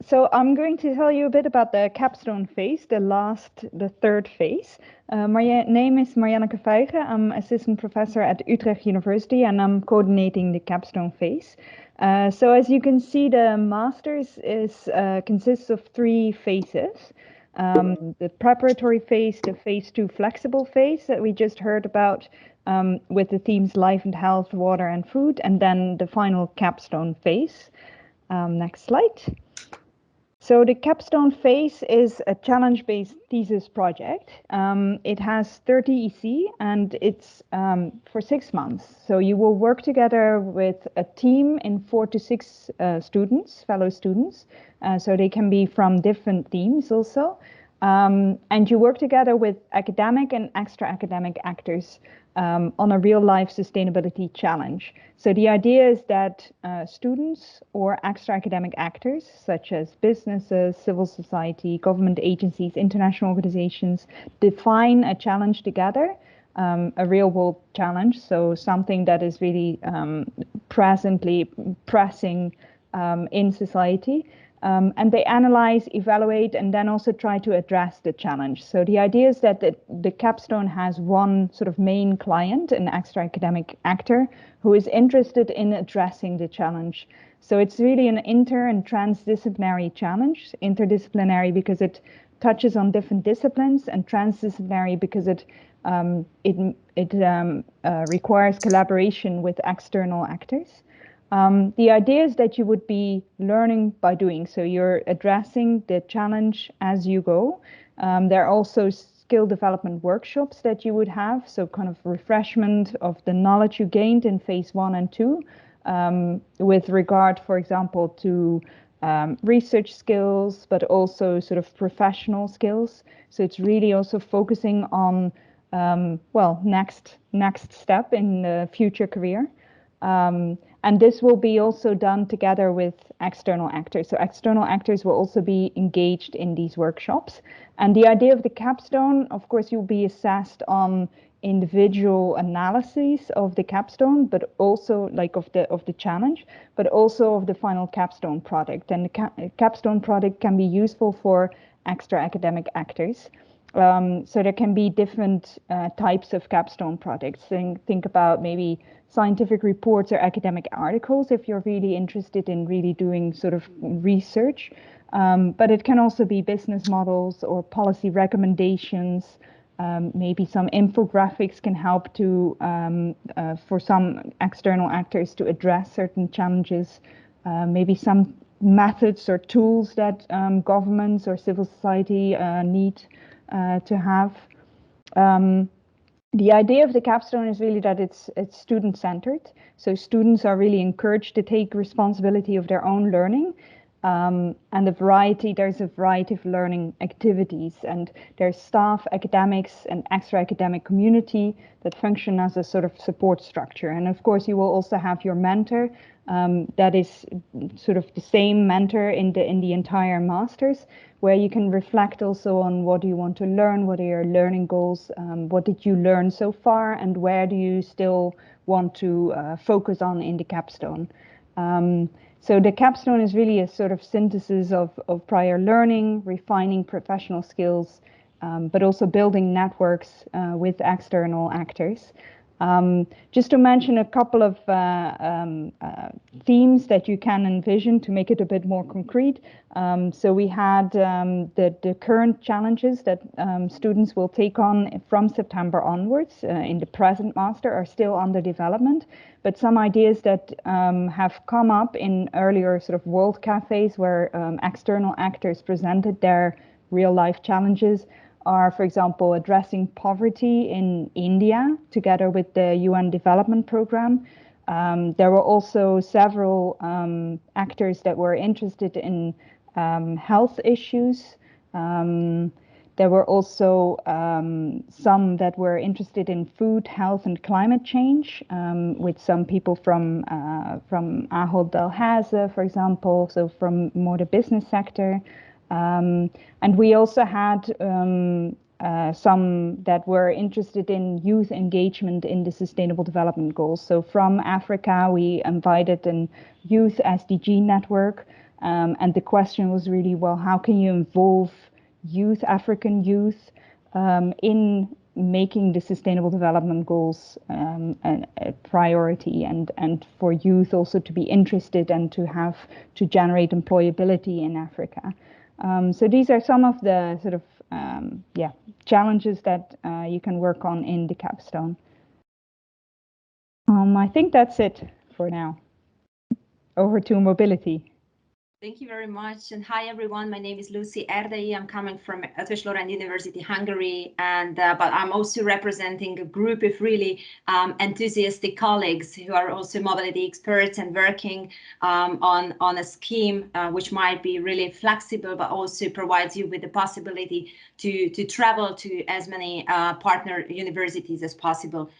S8: So I'm going to tell you a bit about the Capstone Phase, the third phase. My name is Marianneke Vijgen. I'm assistant professor at Utrecht University, and I'm coordinating the Capstone Phase. So as you can see, the Masters consists of 3 phases. The preparatory phase, the phase 2 flexible phase that we just heard about, with the themes life and health, water and food, and then the final capstone phase. Next slide. So the capstone phase is a challenge-based thesis project. It has 30 EC, and it's for 6 months. So you will work together with a team in 4 to 6 students, fellow students. So they can be from different themes also. And you work together with academic and extra-academic actors on a real-life sustainability challenge. So the idea is that students or extra-academic actors, such as businesses, civil society, government agencies, international organizations, define a challenge together, a real-world challenge, so something that is really presently pressing in society. And they analyze, evaluate, and then also try to address the challenge. So the idea is that the capstone has one sort of main client, an extra academic actor, who is interested in addressing the challenge. So it's really an inter and transdisciplinary challenge. Interdisciplinary because it touches on different disciplines, and transdisciplinary because it requires collaboration with external actors. The idea is that you would be learning by doing, so you're addressing the challenge as you go. There are also skill development workshops that you would have, so kind of refreshment of the knowledge you gained in phase 1 and 2, with regard, for example, to research skills, but also sort of professional skills. So it's really also focusing on, next step in the future career. And this will be also done together with external actors. So external actors will also be engaged in these workshops. And the idea of the capstone, of course, you'll be assessed on individual analyses of the capstone, but also like of the challenge, but also of the final capstone product. And the capstone product can be useful for extra academic actors. So there can be different types of capstone projects. Think about maybe scientific reports or academic articles if you're really interested in really doing sort of research. But it can also be business models or policy recommendations. Maybe some infographics can help to for some external actors to address certain challenges. Maybe some methods or tools that governments or civil society need to have. The idea of the capstone is really that it's student-centered. So students are really encouraged to take responsibility of their own learning. And there's a variety of learning activities, and there's staff, academics, and extra academic community that function as a sort of support structure. And of course, you will also have your mentor. That is sort of the same mentor in the entire master's, where you can reflect also on what do you want to learn, what are your learning goals, what did you learn so far, and where do you still want to focus on in the capstone. So the capstone is really a sort of synthesis of prior learning, refining professional skills, but also building networks with external actors. Just to mention a couple of themes that you can envision to make it a bit more concrete. So we had the current challenges that students will take on from September onwards in the present master are still under development, but some ideas that have come up in earlier sort of world cafes where external actors presented their real life challenges are, for example, addressing poverty in India together with the UN Development Programme. There were also several actors that were interested in health issues. There were also some that were interested in food, health, and climate change, with some people from Ahold Delhaize, for example, so from more the business sector. And we also had some that were interested in youth engagement in the Sustainable Development Goals. So from Africa, we invited a youth SDG network. And the question was really, well, how can you involve youth, African youth, in making the Sustainable Development Goals a priority, and for youth also to be interested and to generate employability in Africa. So these are some of the sort of challenges that you can work on in the capstone. I think that's it for now. Over to mobility.
S9: Thank you very much. And hi, everyone. My name is Lucy Erdei. I'm coming from Eötvös Loránd University, Hungary. And but I'm also representing a group of really enthusiastic colleagues who are also mobility experts and working on a scheme which might be really flexible, but also provides you with the possibility to travel to as many partner universities as possible.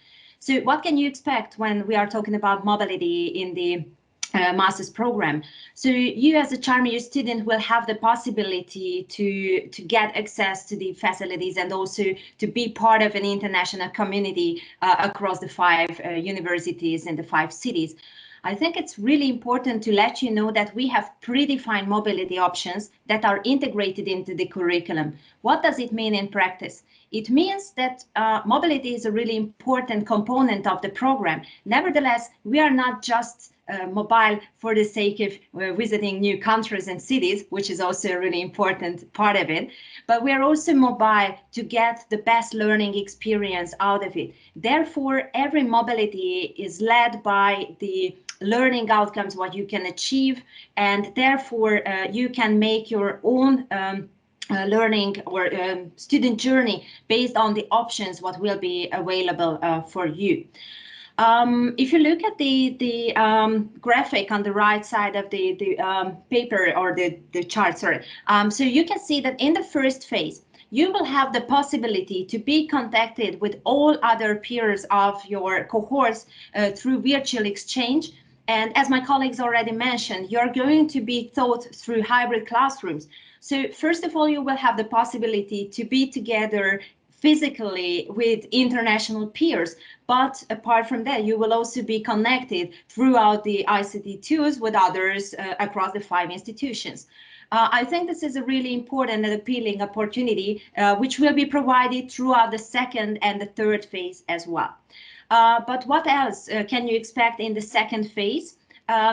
S9: So what can you expect when we are talking about mobility in the master's program? So you as a CHARMU student will have the possibility to get access to the facilities and also to be part of an international community across the 5 universities in the 5 cities. I think it's really important to let you know that we have predefined mobility options that are integrated into the curriculum. What does it mean in practice? It means that mobility is a really important component of the program. Nevertheless, we are not just mobile for the sake of visiting new countries and cities, which is also a really important part of it, but we are also mobile to get the best learning experience out of it. Therefore, every mobility is led by the learning outcomes, what you can achieve, and therefore you can make your own learning or student journey based on the options what will be available for you. If you look at the graphic on the right side of the paper or the chart, sorry, so you can see that in the first phase, you will have the possibility to be contacted with all other peers of your cohorts through virtual exchange. And as my colleagues already mentioned, you're going to be taught through hybrid classrooms. So first of all, you will have the possibility to be together physically with international peers, but apart from that, you will also be connected throughout the ICT tools with others across the 5 institutions. I think this is a really important and appealing opportunity, which will be provided throughout the 2nd and the 3rd phase as well. But what else can you expect in the 2nd phase?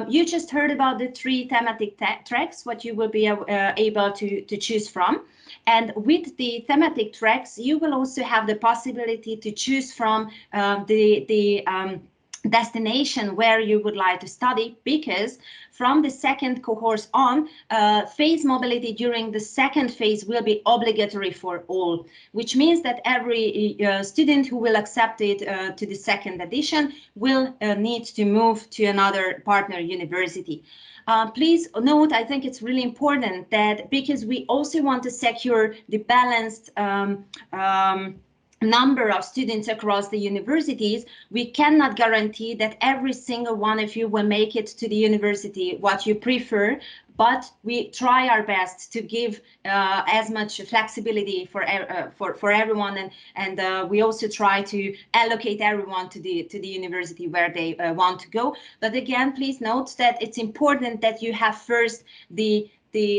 S9: You just heard about the 3 thematic tracks, what you will be able to choose from. And with the thematic tracks, you will also have the possibility to choose from the destination where you would like to study, because from the 2nd cohort on, phase mobility during the 2nd phase will be obligatory for all, which means that every student who will accept it to the 2nd edition will need to move to another partner university. Please note, I think it's really important that because we also want to secure the balanced number of students across the universities, we cannot guarantee that every single one of you will make it to the university what you prefer, but we try our best to give as much flexibility for everyone, and we also try to allocate everyone to the university where they want to go. But again, please note that it's important that you have first the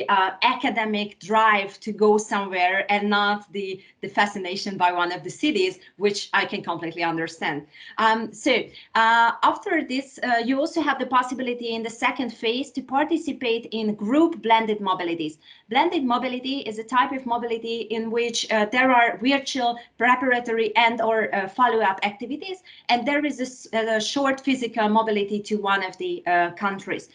S9: academic drive to go somewhere and not the fascination by one of the cities, which I can completely understand. After this, you also have the possibility in the 2nd phase to participate in group blended mobilities. Blended mobility is a type of mobility in which there are virtual, preparatory and or follow-up activities, and there is a short physical mobility to one of the countries.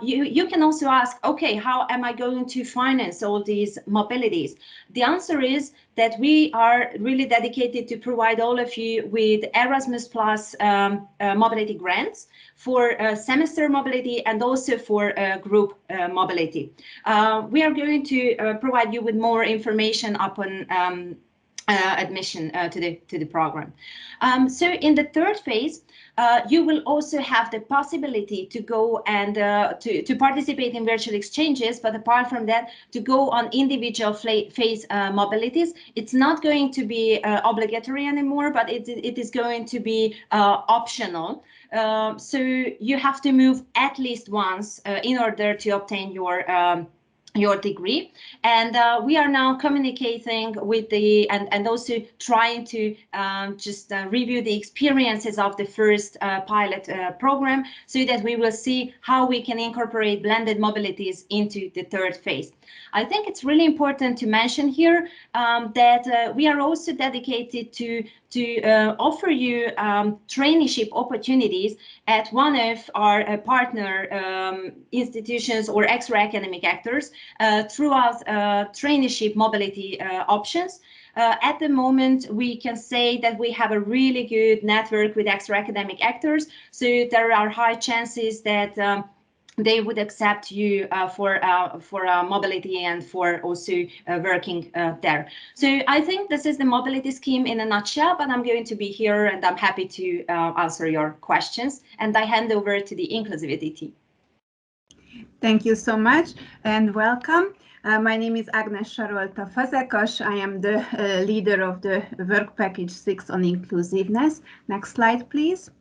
S9: You can also ask, okay, how am I going to finance all these mobilities? The answer is that we are really dedicated to provide all of you with Erasmus Plus mobility grants for semester mobility and also for group mobility. We are going to provide you with more information upon admission to the program. So in the 3rd phase, you will also have the possibility to go and to participate in virtual exchanges, but apart from that, to go on individual phase mobilities. It's not going to be obligatory anymore, but it is going to be optional. So you have to move at least once in order to obtain your degree, and we are now communicating with the and also trying to just review the experiences of the first pilot program, so that we will see how we can incorporate blended mobilities into the 3rd phase. I think it's really important to mention here that we are also dedicated to offer you traineeship opportunities at one of our partner institutions or extra academic actors throughout traineeship mobility options. At the moment, we can say that we have a really good network with extra academic actors, so there are high chances that they would accept you for mobility and for also working there. So I think this is the mobility scheme in a nutshell, but I'm going to be here and I'm happy to answer your questions. And I hand over to the inclusivity team.
S10: Thank you so much and welcome. My name is Agnes Sarolta Fazekas. I am the leader of the Work Package 6 on inclusiveness. Next slide, please.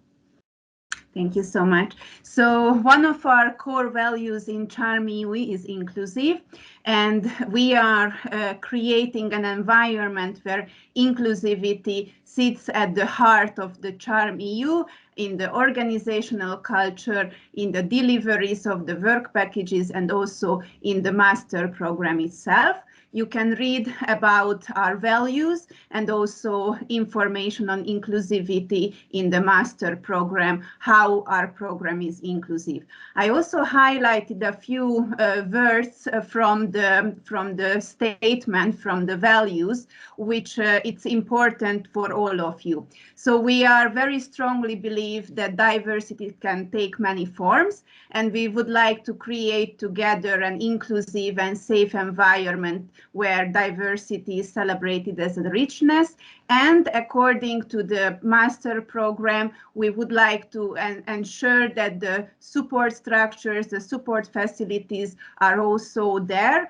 S10: Thank you so much. So one of our core values in Charm EU is inclusive, and we are creating an environment where inclusivity sits at the heart of the Charm EU, in the organizational culture, in the deliveries of the work packages, and also in the master program itself. You can read about our values and also information on inclusivity in the master program, how our program is inclusive. I also highlighted a few words from the statement, from the values, which it's important for all of you. So we are very strongly believe believe that diversity can take many forms, and we would like to create together an inclusive and safe environment where diversity is celebrated as a richness. And according to the master program, we would like to ensure that the support structures, the support facilities are also there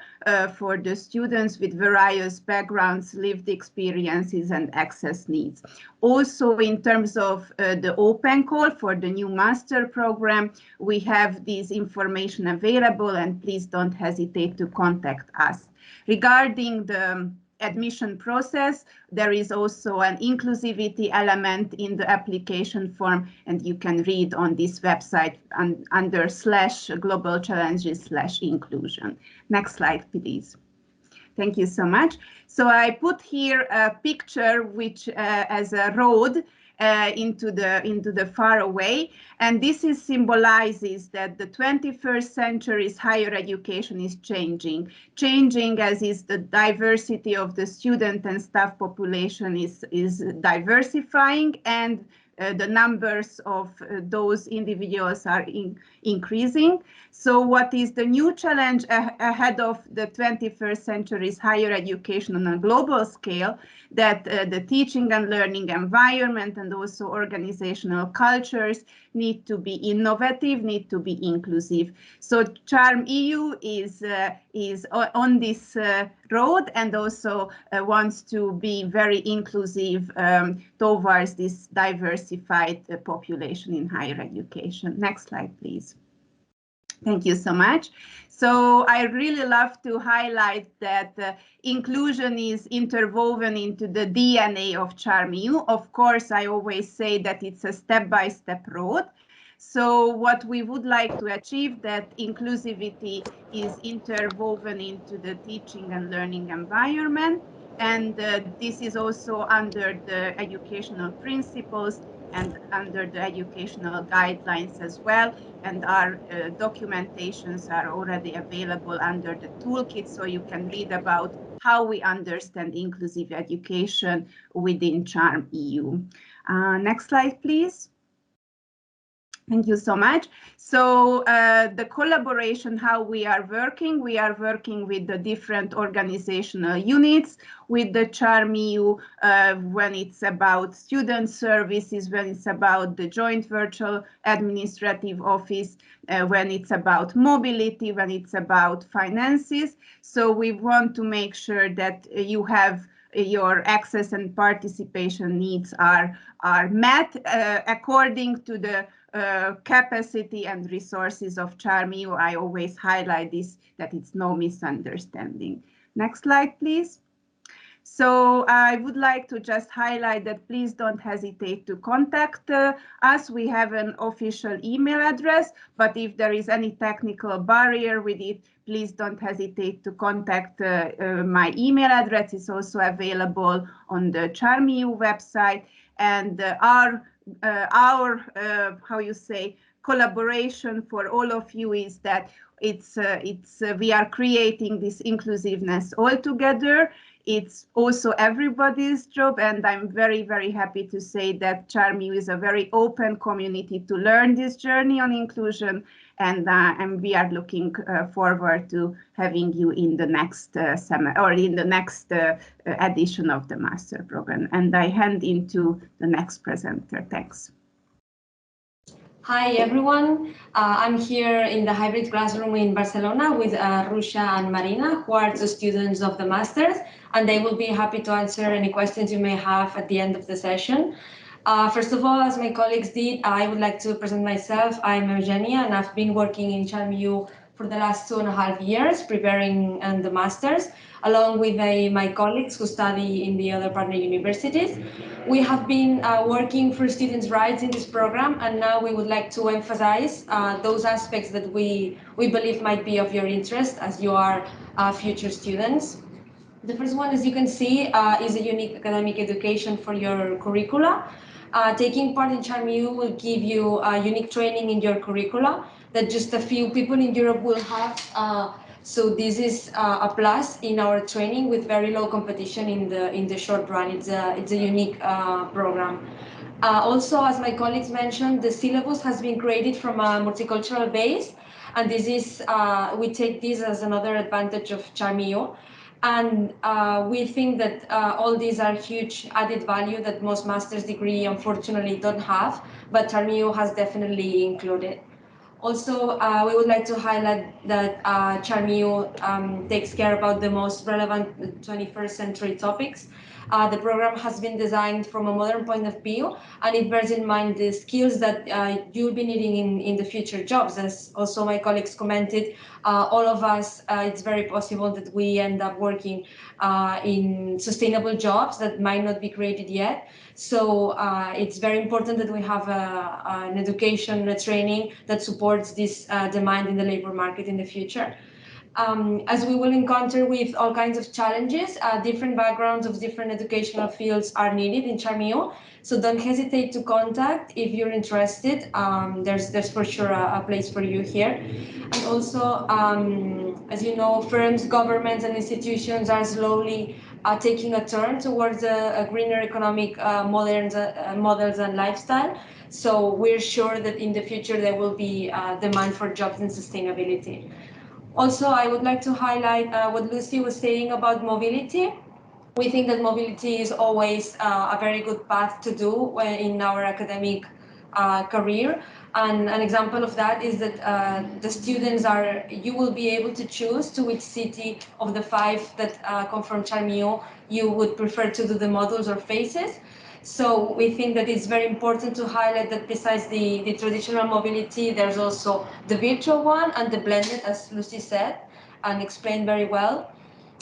S10: for the students with various backgrounds, lived experiences, and access needs. Also, in terms of the open call for the new master program, we have this information available, and please don't hesitate to contact us. Regarding the admission process, there is also an inclusivity element in the application form, and you can read on this website under /global challenges/inclusion. Next slide, please. Thank you so much. So I put here a picture which as a road into the far away, and this symbolizes that the 21st century's higher education is changing as is the diversity of the student and staff population is diversifying, and the numbers of those individuals are increasing. So what is the new challenge ahead of the 21st century's higher education on a global scale? That the teaching and learning environment and also organizational cultures need to be innovative, need to be inclusive. So Charm EU is on this road, and also wants to be very inclusive towards this diversified population in higher education. Next slide, please. Thank you so much. So I really love to highlight that inclusion is interwoven into the DNA of Charm EU. Of course, I always say that it's a step-by-step road. So what we would like to achieve, that inclusivity is interwoven into the teaching and learning environment. And this is also under the educational principles and under the educational guidelines as well. And our documentations are already available under the toolkit, so you can read about how we understand inclusive education within Charm EU. Next slide, please. Thank you so much. So the collaboration, how we are working with the different organizational units, with the Charm EU when it's about student services, when it's about the joint virtual administrative office, when it's about mobility, when it's about finances. So we want to make sure that you have your access and participation needs are met according to the capacity and resources of Charm EU. I always highlight this, that it's no misunderstanding. Next slide, please. So I would like to just highlight that please don't hesitate to contact us. We have an official email address, but if there is any technical barrier with it, please don't hesitate to contact my email address. It's also available on the Charm EU website, and our how you say, collaboration for all of you is that we are creating this inclusiveness all together. It's also everybody's job, and I'm very, very happy to say that Charm EU is a very open community to learn this journey on inclusion, and we are looking forward to having you in the next edition of the master program. And I hand into the next presenter. Thanks.
S9: Hi everyone, I'm here in the hybrid classroom in Barcelona with Rusha and Marina, who are two students of the Masters, and they will be happy to answer any questions you may have at the end of the session. First of all, as my colleagues did, I would like to present myself. I'm Eugenia, and I've been working in Charm EU for the last 2.5 years, preparing the Masters, along with my colleagues who study in the other partner universities. We have been working for students' rights in this program, and now we would like to emphasize those aspects that we believe might be of your interest as you are future students. The first one, as you can see, is a unique academic education for your curricula. Taking part in Charm EU will give you unique training in your curricula that just a few people in Europe will have. So this is a plus in our training with very low competition in the short run. It's a unique program. Also, as my colleagues mentioned, the syllabus has been created from a multicultural base, and this is we take this as another advantage of Charmio. And we think that all these are huge added value that most master's degree unfortunately don't have, but Charmio has definitely included. Also, we would like to highlight that Charmio takes care about the most relevant 21st century topics. The program has been designed from a modern point of view, and it bears in mind the skills that you'll be needing in the future jobs. As also my colleagues commented, all of us, it's very possible that we end up working in sustainable jobs that might not be created yet. So it's very important that we have an education, a training that supports this demand in the labor market in the future. As we will encounter with all kinds of challenges, different backgrounds of different educational fields are needed in Charmio. So don't hesitate to contact if you're interested. There's for sure a place for you here. And also, as you know, firms, governments, and institutions are slowly taking a turn towards a greener economic models and lifestyle. So we're sure that in the future there will be demand for jobs and sustainability. Also, I would like to highlight what Lucy was saying about mobility. We think that mobility is always a very good path to do in our academic career. And an example of that is that the students you will be able to choose to which city of the 5 that come from Charmio you would prefer to do the modules or phases. So we think that it's very important to highlight that besides the traditional mobility, there's also the virtual one and the blended, as Lucy said and explained very well.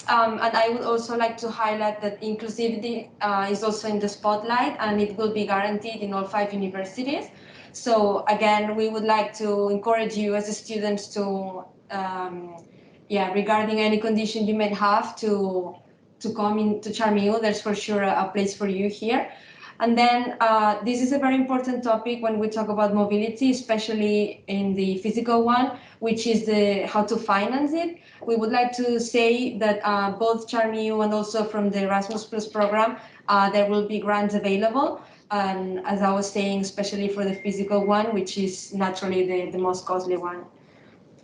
S9: And I would also like to highlight that inclusivity is also in the spotlight, and it will be guaranteed in all 5 universities. So again, we would like to encourage you as students to, regarding any condition you may have to come into Charmio. There's for sure a place for you here. And then this is a very important topic when we talk about mobility, especially in the physical one, which is how to finance it. We would like to say that both Charmio and also from the Erasmus Plus program, there will be grants available. And as I was saying, especially for the physical one, which is naturally the most costly one.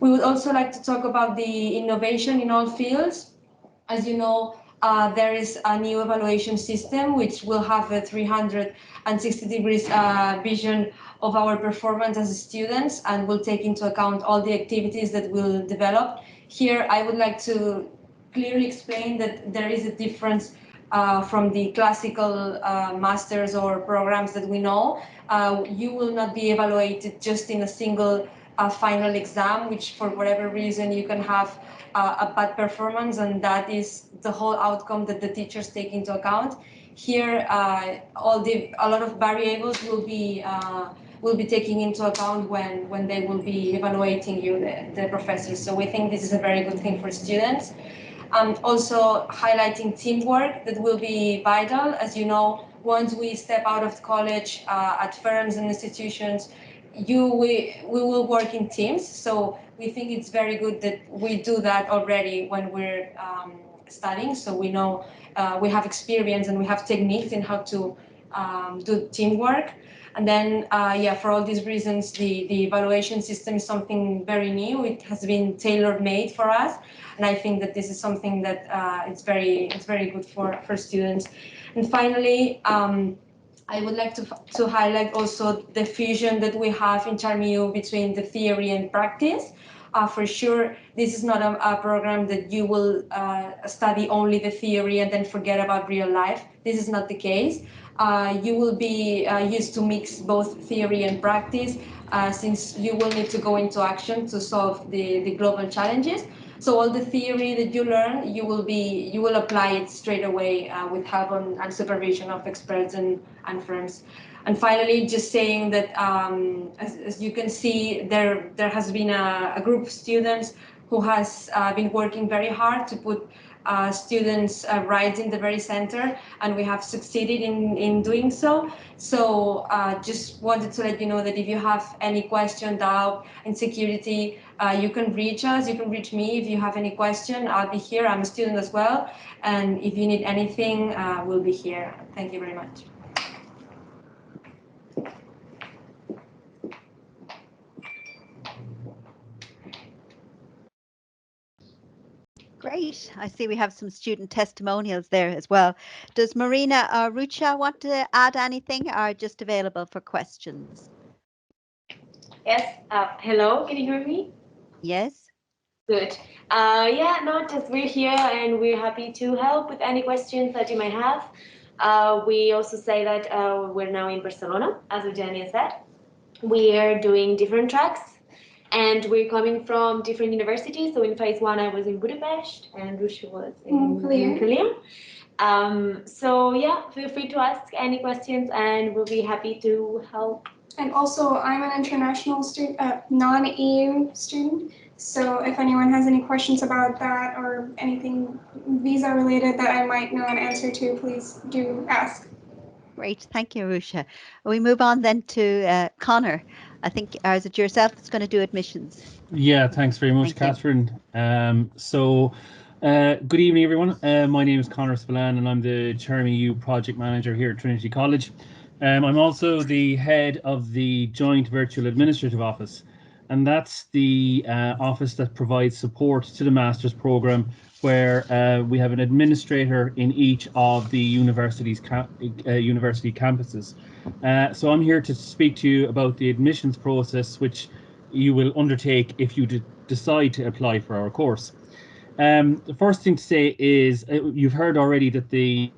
S9: We would also like to talk about the innovation in all fields. As you know, there is a new evaluation system which will have a 360 degrees vision of our performance as students and will take into account all the activities that we'll develop. Here, I would like to clearly explain that there is a difference from the classical masters or programs that we know. You will not be evaluated just in a single final exam, which for whatever reason you can have a bad performance, and that is the whole outcome that the teachers take into account. Here, a lot of variables will be taking into account when they will be evaluating you, the professors. So we think this is a very good thing for students. Also highlighting teamwork that will be vital. As you know, once we step out of college at firms and institutions, we will work in teams. So we think it's very good that we do that already when we're studying. So we know we have experience and we have techniques in how to do teamwork. And then, for all these reasons, the evaluation system is something very new. It has been tailor-made for us. And I think that this is something that it's very good for students. And finally, I would like to highlight also the fusion that we have in Charmio between the theory and practice. For sure, this is not a program that you will study only the theory and then forget about real life. This is not the case. You will be used to mix both theory and practice since you will need to go into action to solve the global challenges. So all the theory that you learn, you will apply it straight away with help and supervision of experts and firms. And finally, just saying that as you can see, there has been a group of students who has been working very hard to put students' rights in the very center, and we have succeeded in doing so. So just wanted to let you know that if you have any question, doubt, insecurity, you can reach us, you can reach me if you have any question. I'll be here, I'm a student as well. And if you need anything, we'll be here. Thank you very much.
S1: Great. I see we have some student testimonials there as well. Does Marina or Rucha want to add anything, or just available for questions?
S11: Yes. Hello, can you hear me?
S1: Yes.
S11: Good. Yeah, no, just we're here and we're happy to help with any questions that you might have. We also say that we're now in Barcelona, as Eugenia said. We are doing different tracks and we're coming from different universities. So in phase 1, I was in Budapest and Rusha was in Montpellier. So yeah, feel free to ask any questions and we'll be happy to help.
S12: And also, I'm an international student, non-EU student. So if anyone has any questions about that or anything visa related that I might know an answer to, please do ask.
S1: Great, thank you, Rusha. We move on then to Connor. I think, or is it yourself that's going to do admissions?
S13: Yeah, thanks very much, Catherine. Good evening, everyone. My name is Connor Salan, and I'm the Charmy EU project manager here at Trinity College. I'm also the head of the Joint Virtual Administrative Office, and that's the office that provides support to the master's program, where we have an administrator in each of the university campuses. So I'm here to speak to you about the admissions process, which you will undertake if you decide to apply for our course. The first thing to say is you've heard already that the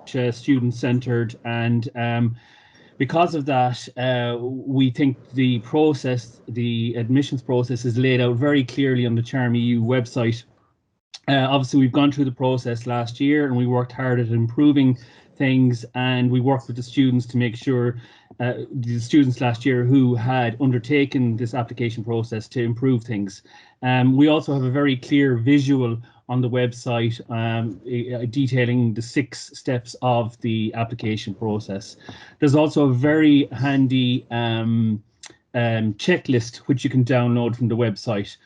S13: student-centered, and because of that, we think the process, the admissions process, is laid out very clearly on the Charmy EU website. Obviously, we've gone through the process last year and we worked hard at improving things, and we worked with the students to make sure the students last year who had undertaken this application process to improve things. We also have a very clear visual on the website detailing the 6 steps of the application process. There's also a very handy checklist which you can download from the website.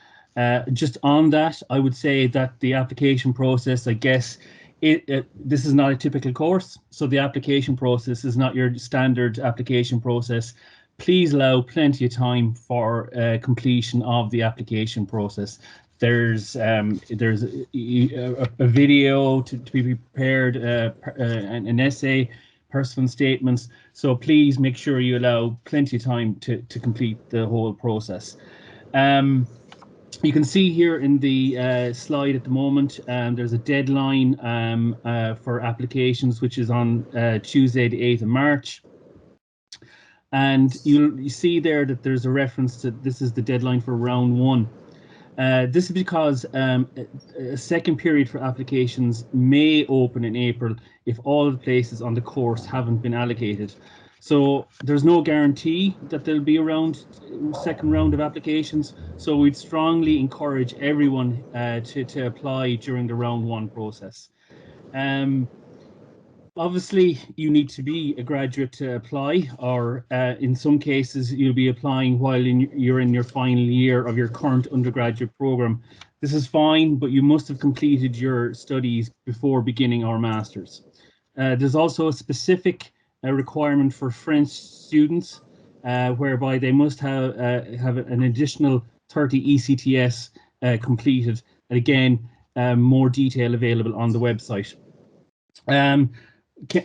S13: Just on that, I would say that the application process, I guess, this is not a typical course, so the application process is not your standard application process. Please allow plenty of time for completion of the application process. There's a video to be prepared, an essay, personal statements. So please make sure you allow plenty of time to complete the whole process. You can see here in the slide at the moment, there's a deadline for applications, which is on Tuesday, the 8th of March. And you see there that there's a reference to this is the deadline for round 1. This is because a second period for applications may open in April if all the places on the course haven't been allocated. So there's no guarantee that there'll be a second round of applications. So we'd strongly encourage everyone to apply during the round 1 process. Obviously, you need to be a graduate to apply, or in some cases, you'll be applying while you're in your final year of your current undergraduate program. This is fine, but you must have completed your studies before beginning our masters. There's also a specific requirement for French students, whereby they must have an additional 30 ECTS completed. And again, more detail available on the website.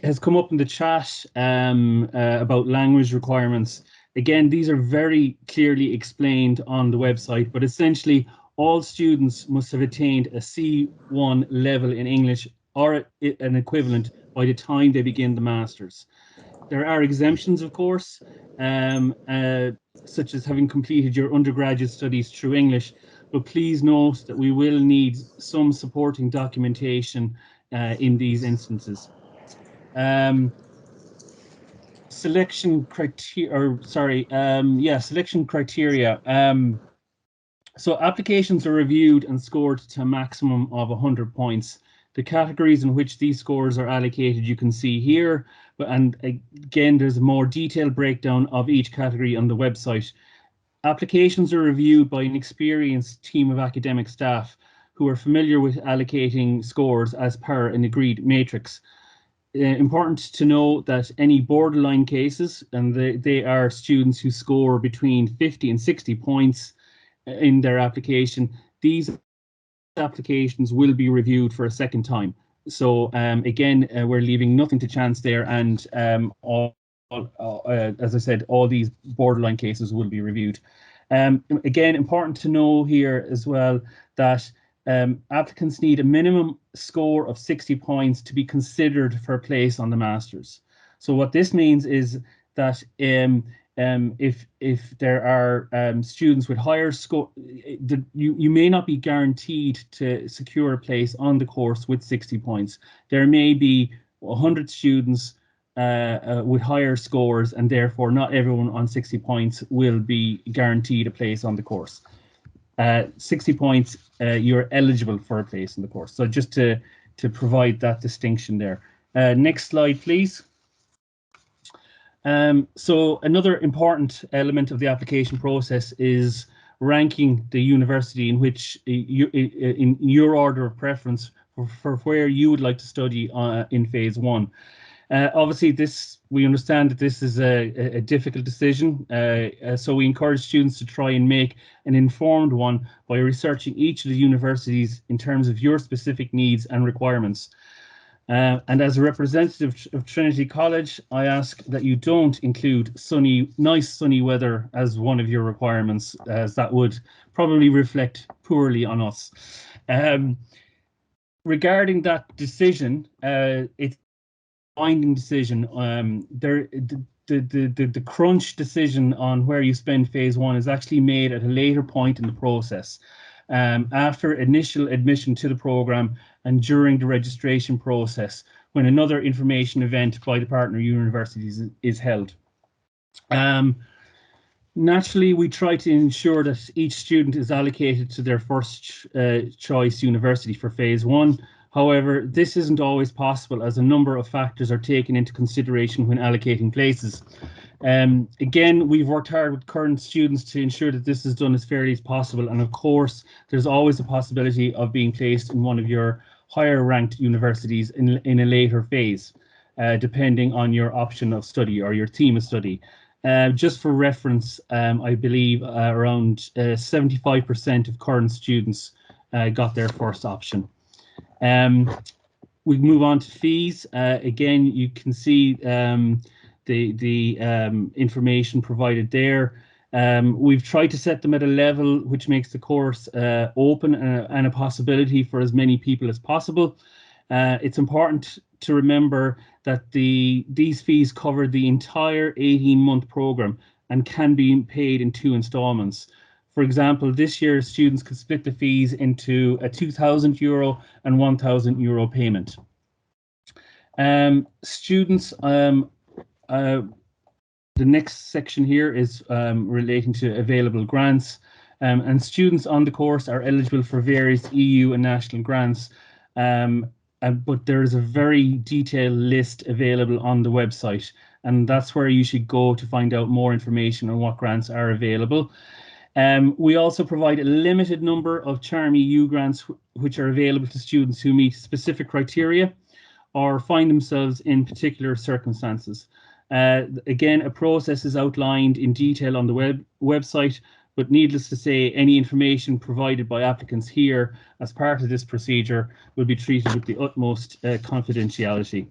S13: Has come up in the chat about language requirements. Again, these are very clearly explained on the website, but essentially all students must have attained a C1 level in English or an equivalent by the time they begin the masters. There are exemptions, of course, such as having completed your undergraduate studies through English, but please note that we will need some supporting documentation in these instances. Selection criteria. So applications are reviewed and scored to a maximum of 100 points. The categories in which these scores are allocated you can see here, and again there's a more detailed breakdown of each category on the website. Applications are reviewed by an experienced team of academic staff who are familiar with allocating scores as per an agreed matrix. Important to know that any borderline cases, and they are students who score between 50 and 60 points in their application, these applications will be reviewed for a second time. So again, we're leaving nothing to chance there, and as I said, all these borderline cases will be reviewed. Again, important to know here as well that applicants need a minimum score of 60 points to be considered for a place on the Masters. So what this means is that if there are students with higher score, you may not be guaranteed to secure a place on the course with 60 points. There may be 100 students with higher scores, and therefore not everyone on 60 points will be guaranteed a place on the course. 60 points, you're eligible for a place in the course. So just to provide that distinction there. Next slide, please. So another important element of the application process is ranking the university in which in your order of preference for where you would like to study in phase one. Obviously, we understand that this is a difficult decision, so we encourage students to try and make an informed one by researching each of the universities in terms of your specific needs and requirements. And as a representative of Trinity College, I ask that you don't include nice sunny weather as one of your requirements, as that would probably reflect poorly on us. Regarding that decision, it's a binding decision. The crunch decision on where you spend phase one is actually made at a later point in the process, after initial admission to the program and during the registration process, when another information event by the partner universities is held. Naturally, we try to ensure that each student is allocated to their first choice university for phase one. However, this isn't always possible, as a number of factors are taken into consideration when allocating places. Again, we've worked hard with current students to ensure that this is done as fairly as possible, and of course, there's always a possibility of being placed in one of your higher ranked universities in a later phase, depending on your option of study or your theme of study. Just for reference, I believe around 75% of current students got their first option. We move on to fees. Again, you can see the information provided there. We've tried to set them at a level which makes the course open and a possibility for as many people as possible. It's important to remember that these fees cover the entire 18-month program and can be paid in 2 installments. For example, this year students could split the fees into a €2,000 and €1,000 payment. Students, the next section here is relating to available grants, and students on the course are eligible for various EU and national grants, but there is a very detailed list available on the website, and that's where you should go to find out more information on what grants are available. We also provide a limited number of Charm EU grants which are available to students who meet specific criteria or find themselves in particular circumstances. Again, a process is outlined in detail on the website, but needless to say, any information provided by applicants here as part of this procedure will be treated with the utmost confidentiality.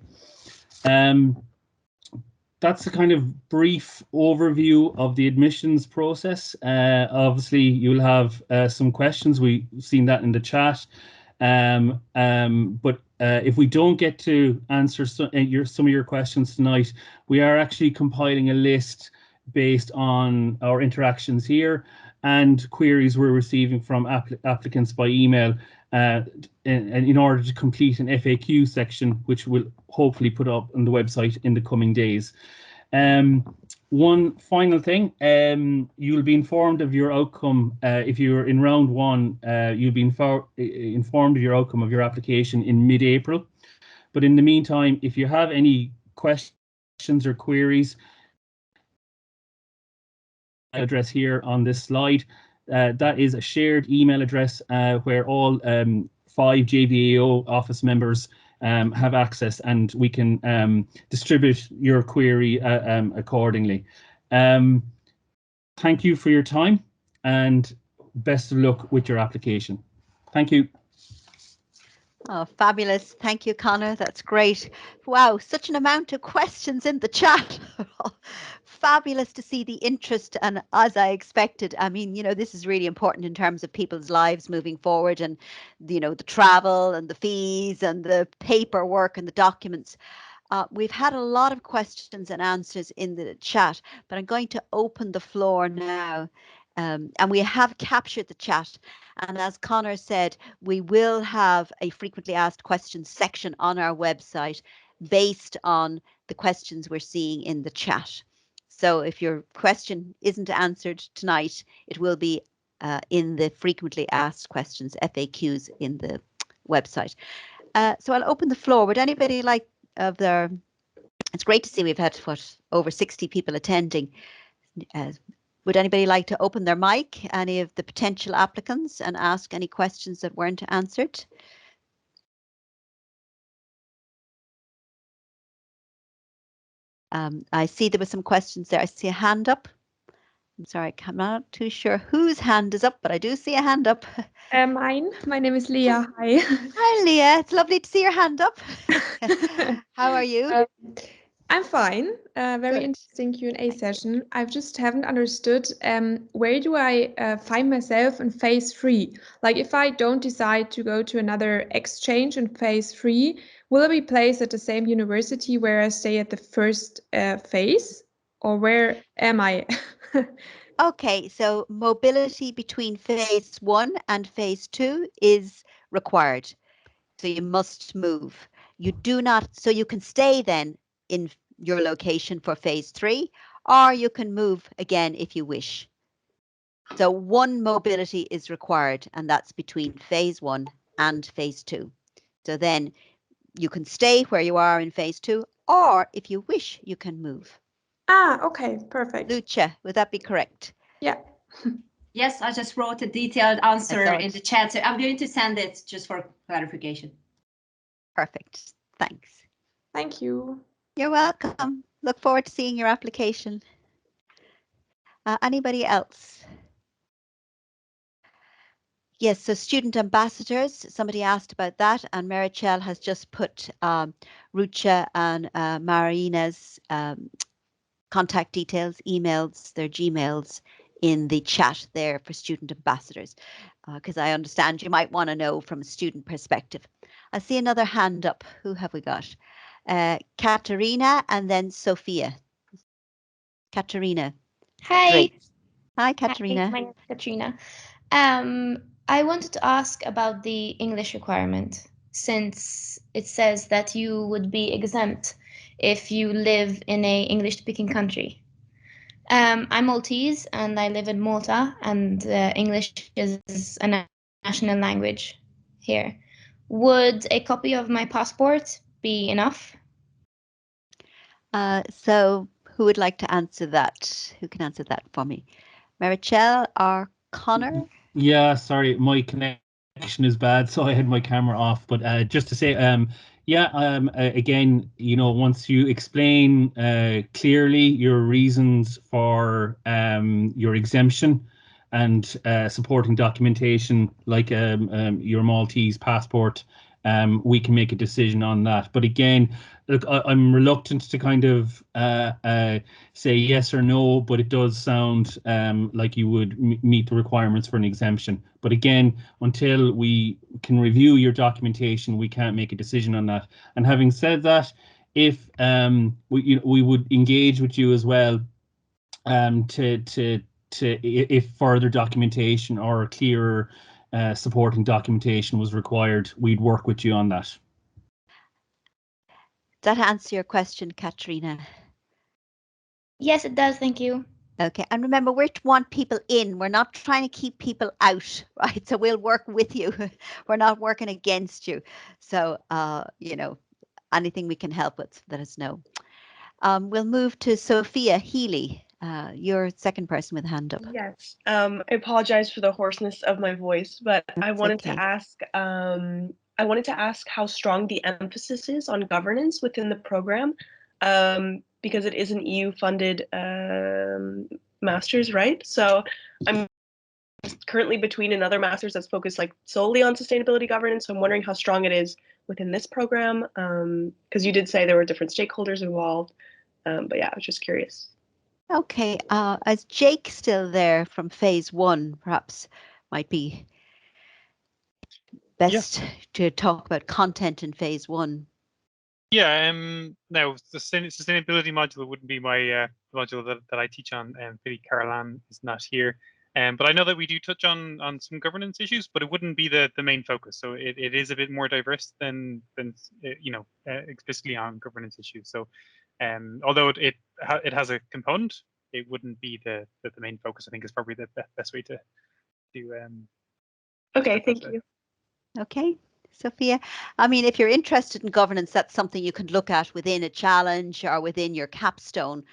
S13: That's a kind of brief overview of the admissions process. Obviously, you'll have some questions. We've seen that in the chat. But if we don't get to answer some of your questions tonight, we are actually compiling a list based on our interactions here and queries we're receiving from applicants by email in order to complete an FAQ section, which we'll hopefully put up on the website in the coming days. One final thing, you'll be informed of your outcome. If you're in round one, you'll be informed of your outcome of your application in mid-April. But in the meantime, if you have any questions or queries, address here on this slide, that is a shared email address where all 5 JVAO office members have access, and we can distribute your query accordingly. Thank you for your time and best of luck with your application. Thank you.
S1: Oh, fabulous. Thank you, Connor. That's great. Wow, such an amount of questions in the chat. Fabulous to see the interest, and as I expected, I mean, this is really important in terms of people's lives moving forward, and, the travel and the fees and the paperwork and the documents. We've had a lot of questions and answers in the chat, but I'm going to open the floor now. And we have captured the chat. And as Connor said, we will have a frequently asked questions section on our website based on the questions we're seeing in the chat. So if your question isn't answered tonight, it will be in the frequently asked questions, FAQs, in the website. So I'll open the floor. Would anybody like it's great to see we've had over 60 people attending. Would anybody like to open their mic, any of the potential applicants, and ask any questions that weren't answered? I see there were some questions there. I see a hand up. I'm sorry, I'm not too sure whose hand is up, but I do see a hand up.
S14: Mine. My name is Leah. Hi.
S1: Hi, Leah. It's lovely to see your hand up. How are you?
S14: I'm fine. Very
S1: Good.
S14: interesting Q&A session. I just haven't understood where do I find myself in phase 3? Like if I don't decide to go to another exchange in phase 3, will I be placed at the same university where I stay at the first phase? Or where am I?
S1: Okay, so mobility between phase 1 and phase 2 is required. So you must move. You do not, so you can stay then in your location for phase 3, or you can move again if you wish. So one mobility is required, and that's between phase 1 and phase 2. So then you can stay where you are in phase 2, or if you wish, you can move.
S14: Ah, okay, perfect.
S1: Lucia, would that be correct?
S14: Yeah.
S9: Yes, I just wrote a detailed answer in the chat, so I'm going to send it just for clarification.
S1: Perfect. Thanks.
S14: Thank you.
S1: You're welcome. Look forward to seeing your application. Anybody else? Yes, so student ambassadors, somebody asked about that, and Marichel has just put Rucha and Marina's contact details, emails, their Gmails in the chat there for student ambassadors, because I understand you might want to know from a student perspective. I see another hand up. Who have we got? Katerina and then Sofia. Katerina.
S15: Hi.
S1: Great. Hi, Katerina.
S15: Hi, my name is Katrina. I wanted to ask about the English requirement, since it says that you would be exempt if you live in a English-speaking country. I'm Maltese and I live in Malta, and English is a national language here. Would a copy of my passport be enough?
S1: So who would like to answer that? Who can answer that for me? Marichel or Connor?
S13: Yeah, sorry, my connection is bad, so I had my camera off. But just to say, again, once you explain clearly your reasons for your exemption and supporting documentation like your Maltese passport, we can make a decision on that. But again, look, I'm reluctant to kind of say yes or no, but it does sound like you would meet the requirements for an exemption. But again, until we can review your documentation, we can't make a decision on that. And having said that, if we would engage with you as well if further documentation or clearer supporting documentation was required, we'd work with you on that.
S1: Does that answer your question, Katrina?
S15: Yes, it does. Thank you.
S1: Okay, and remember, we want people in. We're not trying to keep people out, right? So we'll work with you. We're not working against you. So, anything we can help with, let us know. We'll move to Sofia Healey. You're second person with a hand up.
S16: Yes, I apologize for the hoarseness of my voice, but I wanted to ask how strong the emphasis is on governance within the program, because it is an EU-funded master's, right? So I'm currently between another master's that's focused like solely on sustainability governance. So I'm wondering how strong it is within this program, because you did say there were different stakeholders involved. But yeah, I was just curious.
S1: Okay, is Jake still there from phase 1? Perhaps might be best to talk about content in phase 1.
S2: Yeah, now the sustainability module wouldn't be my module that I teach on, and Billy Carolan is not here. But I know that we do touch on some governance issues, but it wouldn't be the main focus. So it is a bit more diverse than explicitly on governance issues. So although it has a component, it wouldn't be the main focus. I think is probably the best way to do.
S16: Okay, thank you.
S1: Okay, Sophia. I mean, if you're interested in governance, that's something you can look at within a challenge or within your capstone.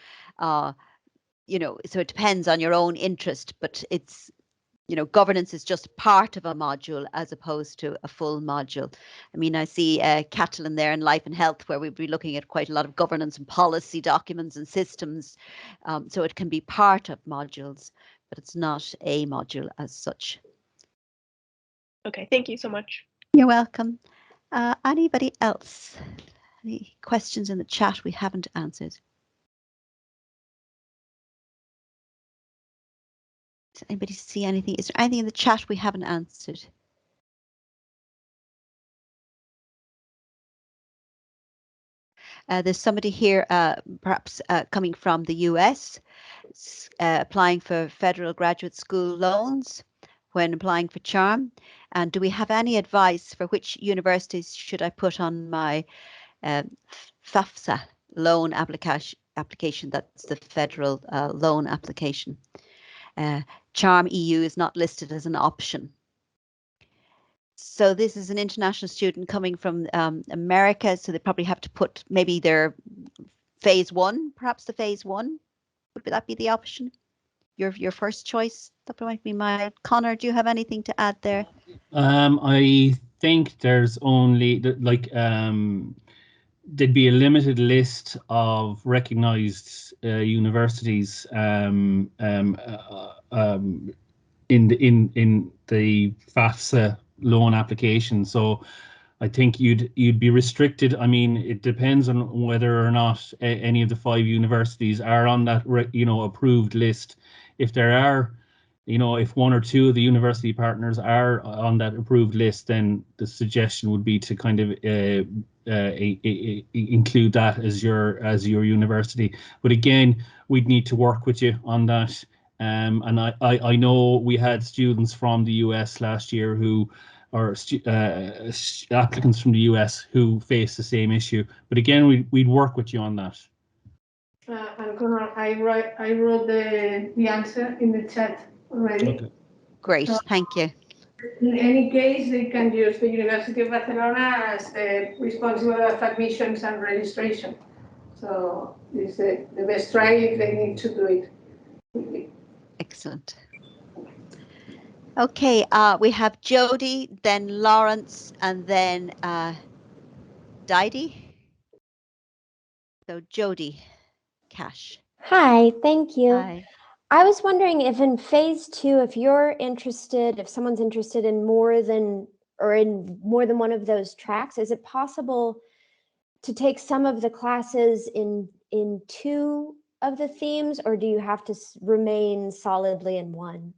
S1: So it depends on your own interest, but it's, governance is just part of a module as opposed to a full module. I mean, I see Catalan there in Life and Health, where we'd be looking at quite a lot of governance and policy documents and systems. So it can be part of modules, but it's not a module as such.
S16: Okay, thank you so much.
S1: You're welcome. Anybody else? Any questions in the chat we haven't answered? Does anybody see anything? Is there anything in the chat we haven't answered? There's somebody here, perhaps coming from the US, applying for federal graduate school loans when applying for CHARM. And do we have any advice for which universities should I put on my FAFSA loan application? That's the federal loan application. CHARM EU is not listed as an option. So this is an international student coming from America, so they probably have to put maybe their phase 1, perhaps the phase 1. Would that be the option? Your first choice? That might be mine. Connor, do you have anything to add there?
S13: I think there's only there'd be a limited list of recognized universities in the FAFSA loan application. So I think you'd be restricted. I mean, it depends on whether or not any of the 5 universities are on that approved list. If there are, if 1 or 2 of the university partners are on that approved list, then the suggestion would be to kind of include that as your university. But again, we'd need to work with you on that. And I know we had students from the US last year or applicants from the US who face the same issue. But again, we'd work with you on that.
S10: And Connor, I wrote the answer in the chat already.
S13: Okay.
S1: Great, thank you.
S10: In any case, they can use the University of Barcelona as responsible of admissions and registration. So it's the best try if they need to do it.
S1: Excellent. Okay, we have Jody, then Lawrence, and then Didi. So Jody Cash.
S17: Hi, thank you.
S1: Hi.
S17: I was wondering if in phase 2, if someone's interested in more than one of those tracks, is it possible to take some of the classes in 2 of the themes, or do you have to remain solidly in 1?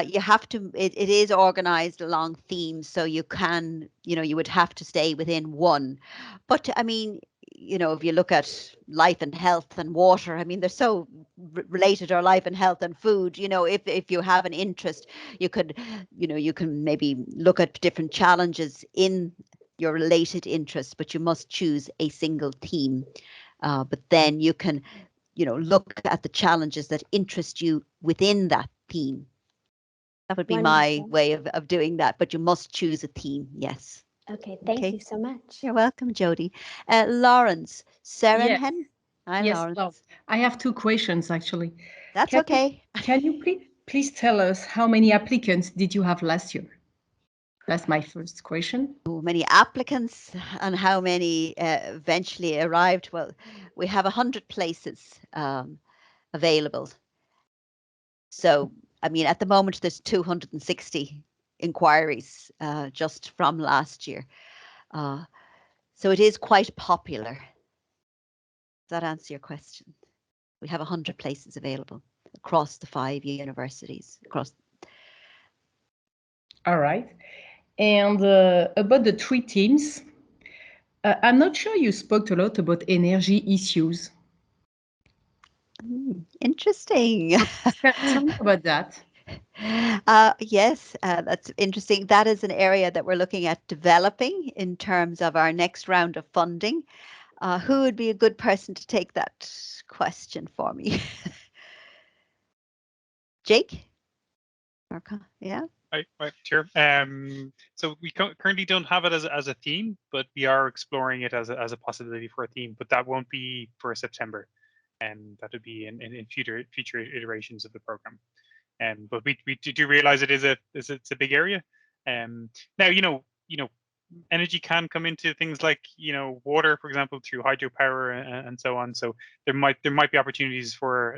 S1: You have to, it is organized along themes, so you can, you would have to stay within 1. But I mean, if you look at life and health and water, I mean, they're so related, or life and health and food, if you have an interest, you could, you can maybe look at different challenges in your related interests, but you must choose a single theme. But then you can, look at the challenges that interest you within that theme. That would be my way of doing that, but you must choose a theme, yes.
S17: Okay, thank you so much.
S1: You're welcome, Jody. Lawrence Serenhen. Hi,
S18: yes,
S1: Lawrence.
S18: well, I have 2 questions, actually.
S1: That's okay.
S18: Can you please tell us how many applicants did you have last year? That's my first question.
S1: How many applicants and how many eventually arrived? Well, we have 100 places available. So I mean, at the moment, there's 260 inquiries just from last year. So it is quite popular. Does that answer your question? We have 100 places available across the 5 universities.
S18: All right. And about the 3 teams, I'm not sure you spoke a lot about energy issues.
S1: Interesting.
S18: Tell me about that.
S1: Yes, that's interesting. That is an area that we're looking at developing in terms of our next round of funding. Who would be a good person to take that question for me? Jake? Yeah.
S2: Right, sure. So we currently don't have it as a theme, but we are exploring it as a possibility for a theme. But that won't be for September, and that would be in future iterations of the program. But we do realize it's a big area. Now energy can come into things like water, for example, through hydropower and so on. So there might be opportunities for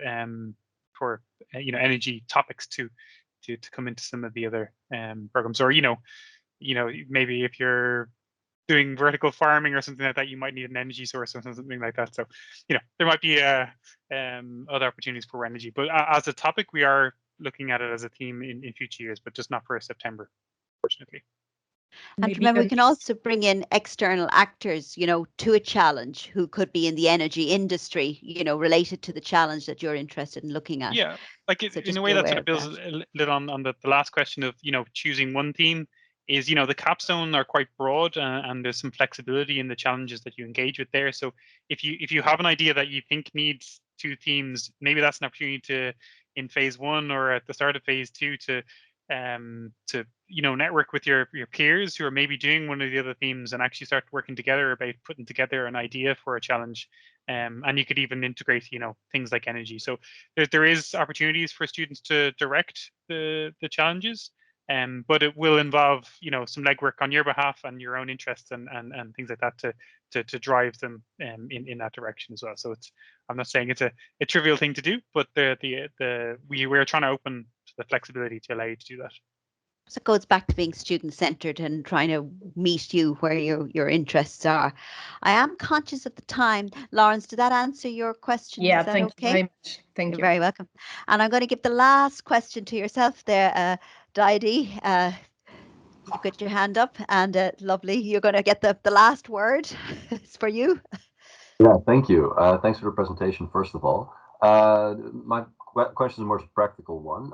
S2: energy topics to come into some of the other programs, or maybe if you're doing vertical farming or something like that, you might need an energy source or something like that. So there might be other opportunities for energy, but as a topic, we are looking at it as a theme in future years, but just not for September, fortunately.
S1: And remember, we can also bring in external actors, to a challenge who could be in the energy industry, related to the challenge that you're interested in looking at.
S2: Yeah, like in a way that sort of builds a little on the last question of, choosing one theme is, the capstone are quite broad and there's some flexibility in the challenges that you engage with there. So if you have an idea that you think needs 2 themes, maybe that's an opportunity to, in phase 1 or at the start of phase 2, to network with your peers who are maybe doing one of the other themes and actually start working together about putting together an idea for a challenge. And you could even integrate things like energy. So there is opportunities for students to direct the challenges, but it will involve some legwork on your behalf and your own interests and things like that to drive them in that direction as well. So I'm not saying it's a trivial thing to do, but we're trying to open the flexibility to allow you to do that.
S1: So it goes back to being student-centered and trying to meet you where your interests are. I am conscious of the time. Lawrence, did that answer your question?
S18: Yeah,
S1: Is that
S18: thank
S1: okay?
S18: you very much. Thank you.
S1: You're very welcome. And I'm going to give the last question to yourself there, Daidi. You've got your hand up, and lovely. You're going to get the last word. It's for you.
S19: Yeah, thank you. Thanks for the presentation, first of all. My question is a more practical one.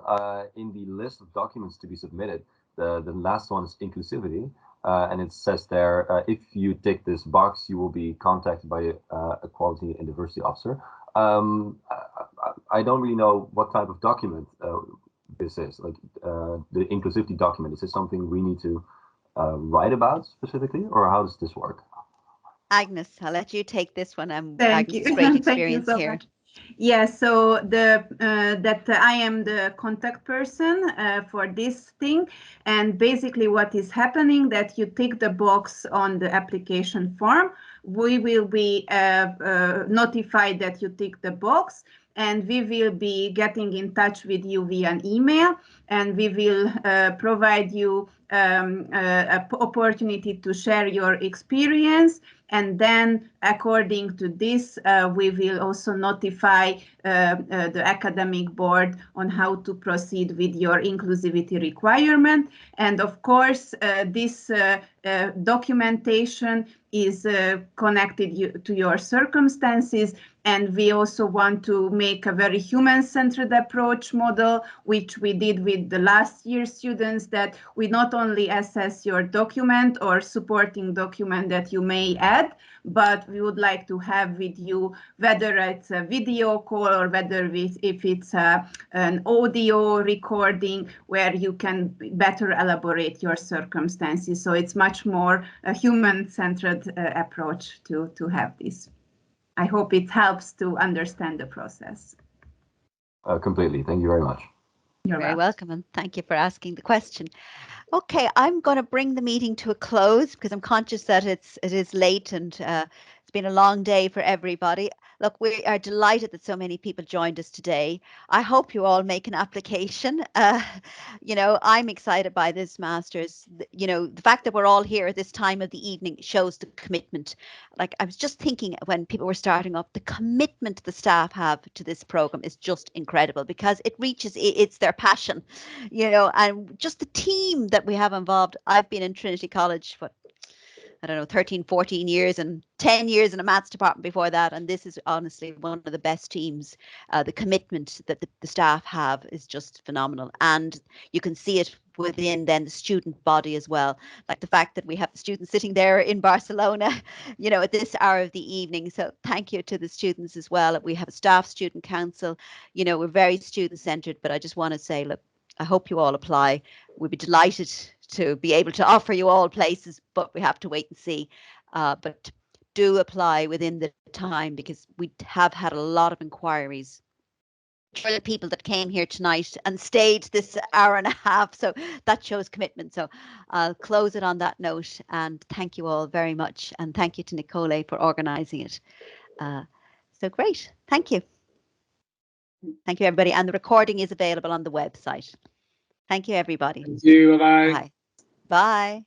S19: In the list of documents to be submitted, the last one is inclusivity, and it says there, if you tick this box, you will be contacted by a quality and diversity officer. I don't really know what type of document this is, like the inclusivity document. Is this something we need to write about specifically, or how does this work?
S1: Agnes, I'll let you take this one.
S10: Thank
S1: Agnes'
S10: you.
S1: great
S10: Thank you
S1: experience
S10: so
S1: here.
S10: much. Yeah, so that I am the contact person for this thing, and basically what is happening that you tick the box on the application form. We will be notified that you tick the box, and we will be getting in touch with you via an email, and we will provide you an opportunity to share your experience. And then, according to this, we will also notify the academic board on how to proceed with your inclusivity requirement. And of course, this documentation is connected to your circumstances. And we also want to make a very human-centered approach model, which we did with the last year students, that we not only assess your document or supporting document that you may add, but we would like to have with you, whether it's a video call or whether if it's an audio recording, where you can better elaborate your circumstances. So it's much more a human-centered approach to have this. I hope it helps to understand the process.
S19: Completely. Thank you very much.
S1: You're very welcome, and thank you for asking the question. Okay, I'm going to bring the meeting to a close because I'm conscious that it is late and it's been a long day for everybody. Look, we are delighted that so many people joined us today. I hope you all make an application. You know, I'm excited by this master's. You know, the fact that we're all here at this time of the evening shows the commitment. Like, I was just thinking when people were starting up, the commitment the staff have to this program is just incredible, because it reaches, it's their passion, you know, and just the team that we have involved. I've been in Trinity College, what, I don't know, 13, 14 years, and 10 years in a maths department before that. And this is honestly one of the best teams. The commitment that the staff have is just phenomenal. And you can see it within then the student body as well. Like the fact that we have the students sitting there in Barcelona, you know, at this hour of the evening. So thank you to the students as well. We have a staff student council, you know, we're very student centered, but I just want to say, look, I hope you all apply. We'd be delighted to be able to offer you all places, but we have to wait and see. But do apply within the time, because we have had a lot of inquiries for the people that came here tonight and stayed this hour and a half. So that shows commitment. So I'll close it on that note, and thank you all very much. And thank you to Nicole for organizing it. So great. Thank you. Thank you, everybody. And the recording is available on the website. Thank you, everybody.
S3: Thank you. Bye-bye.
S1: Bye. Bye.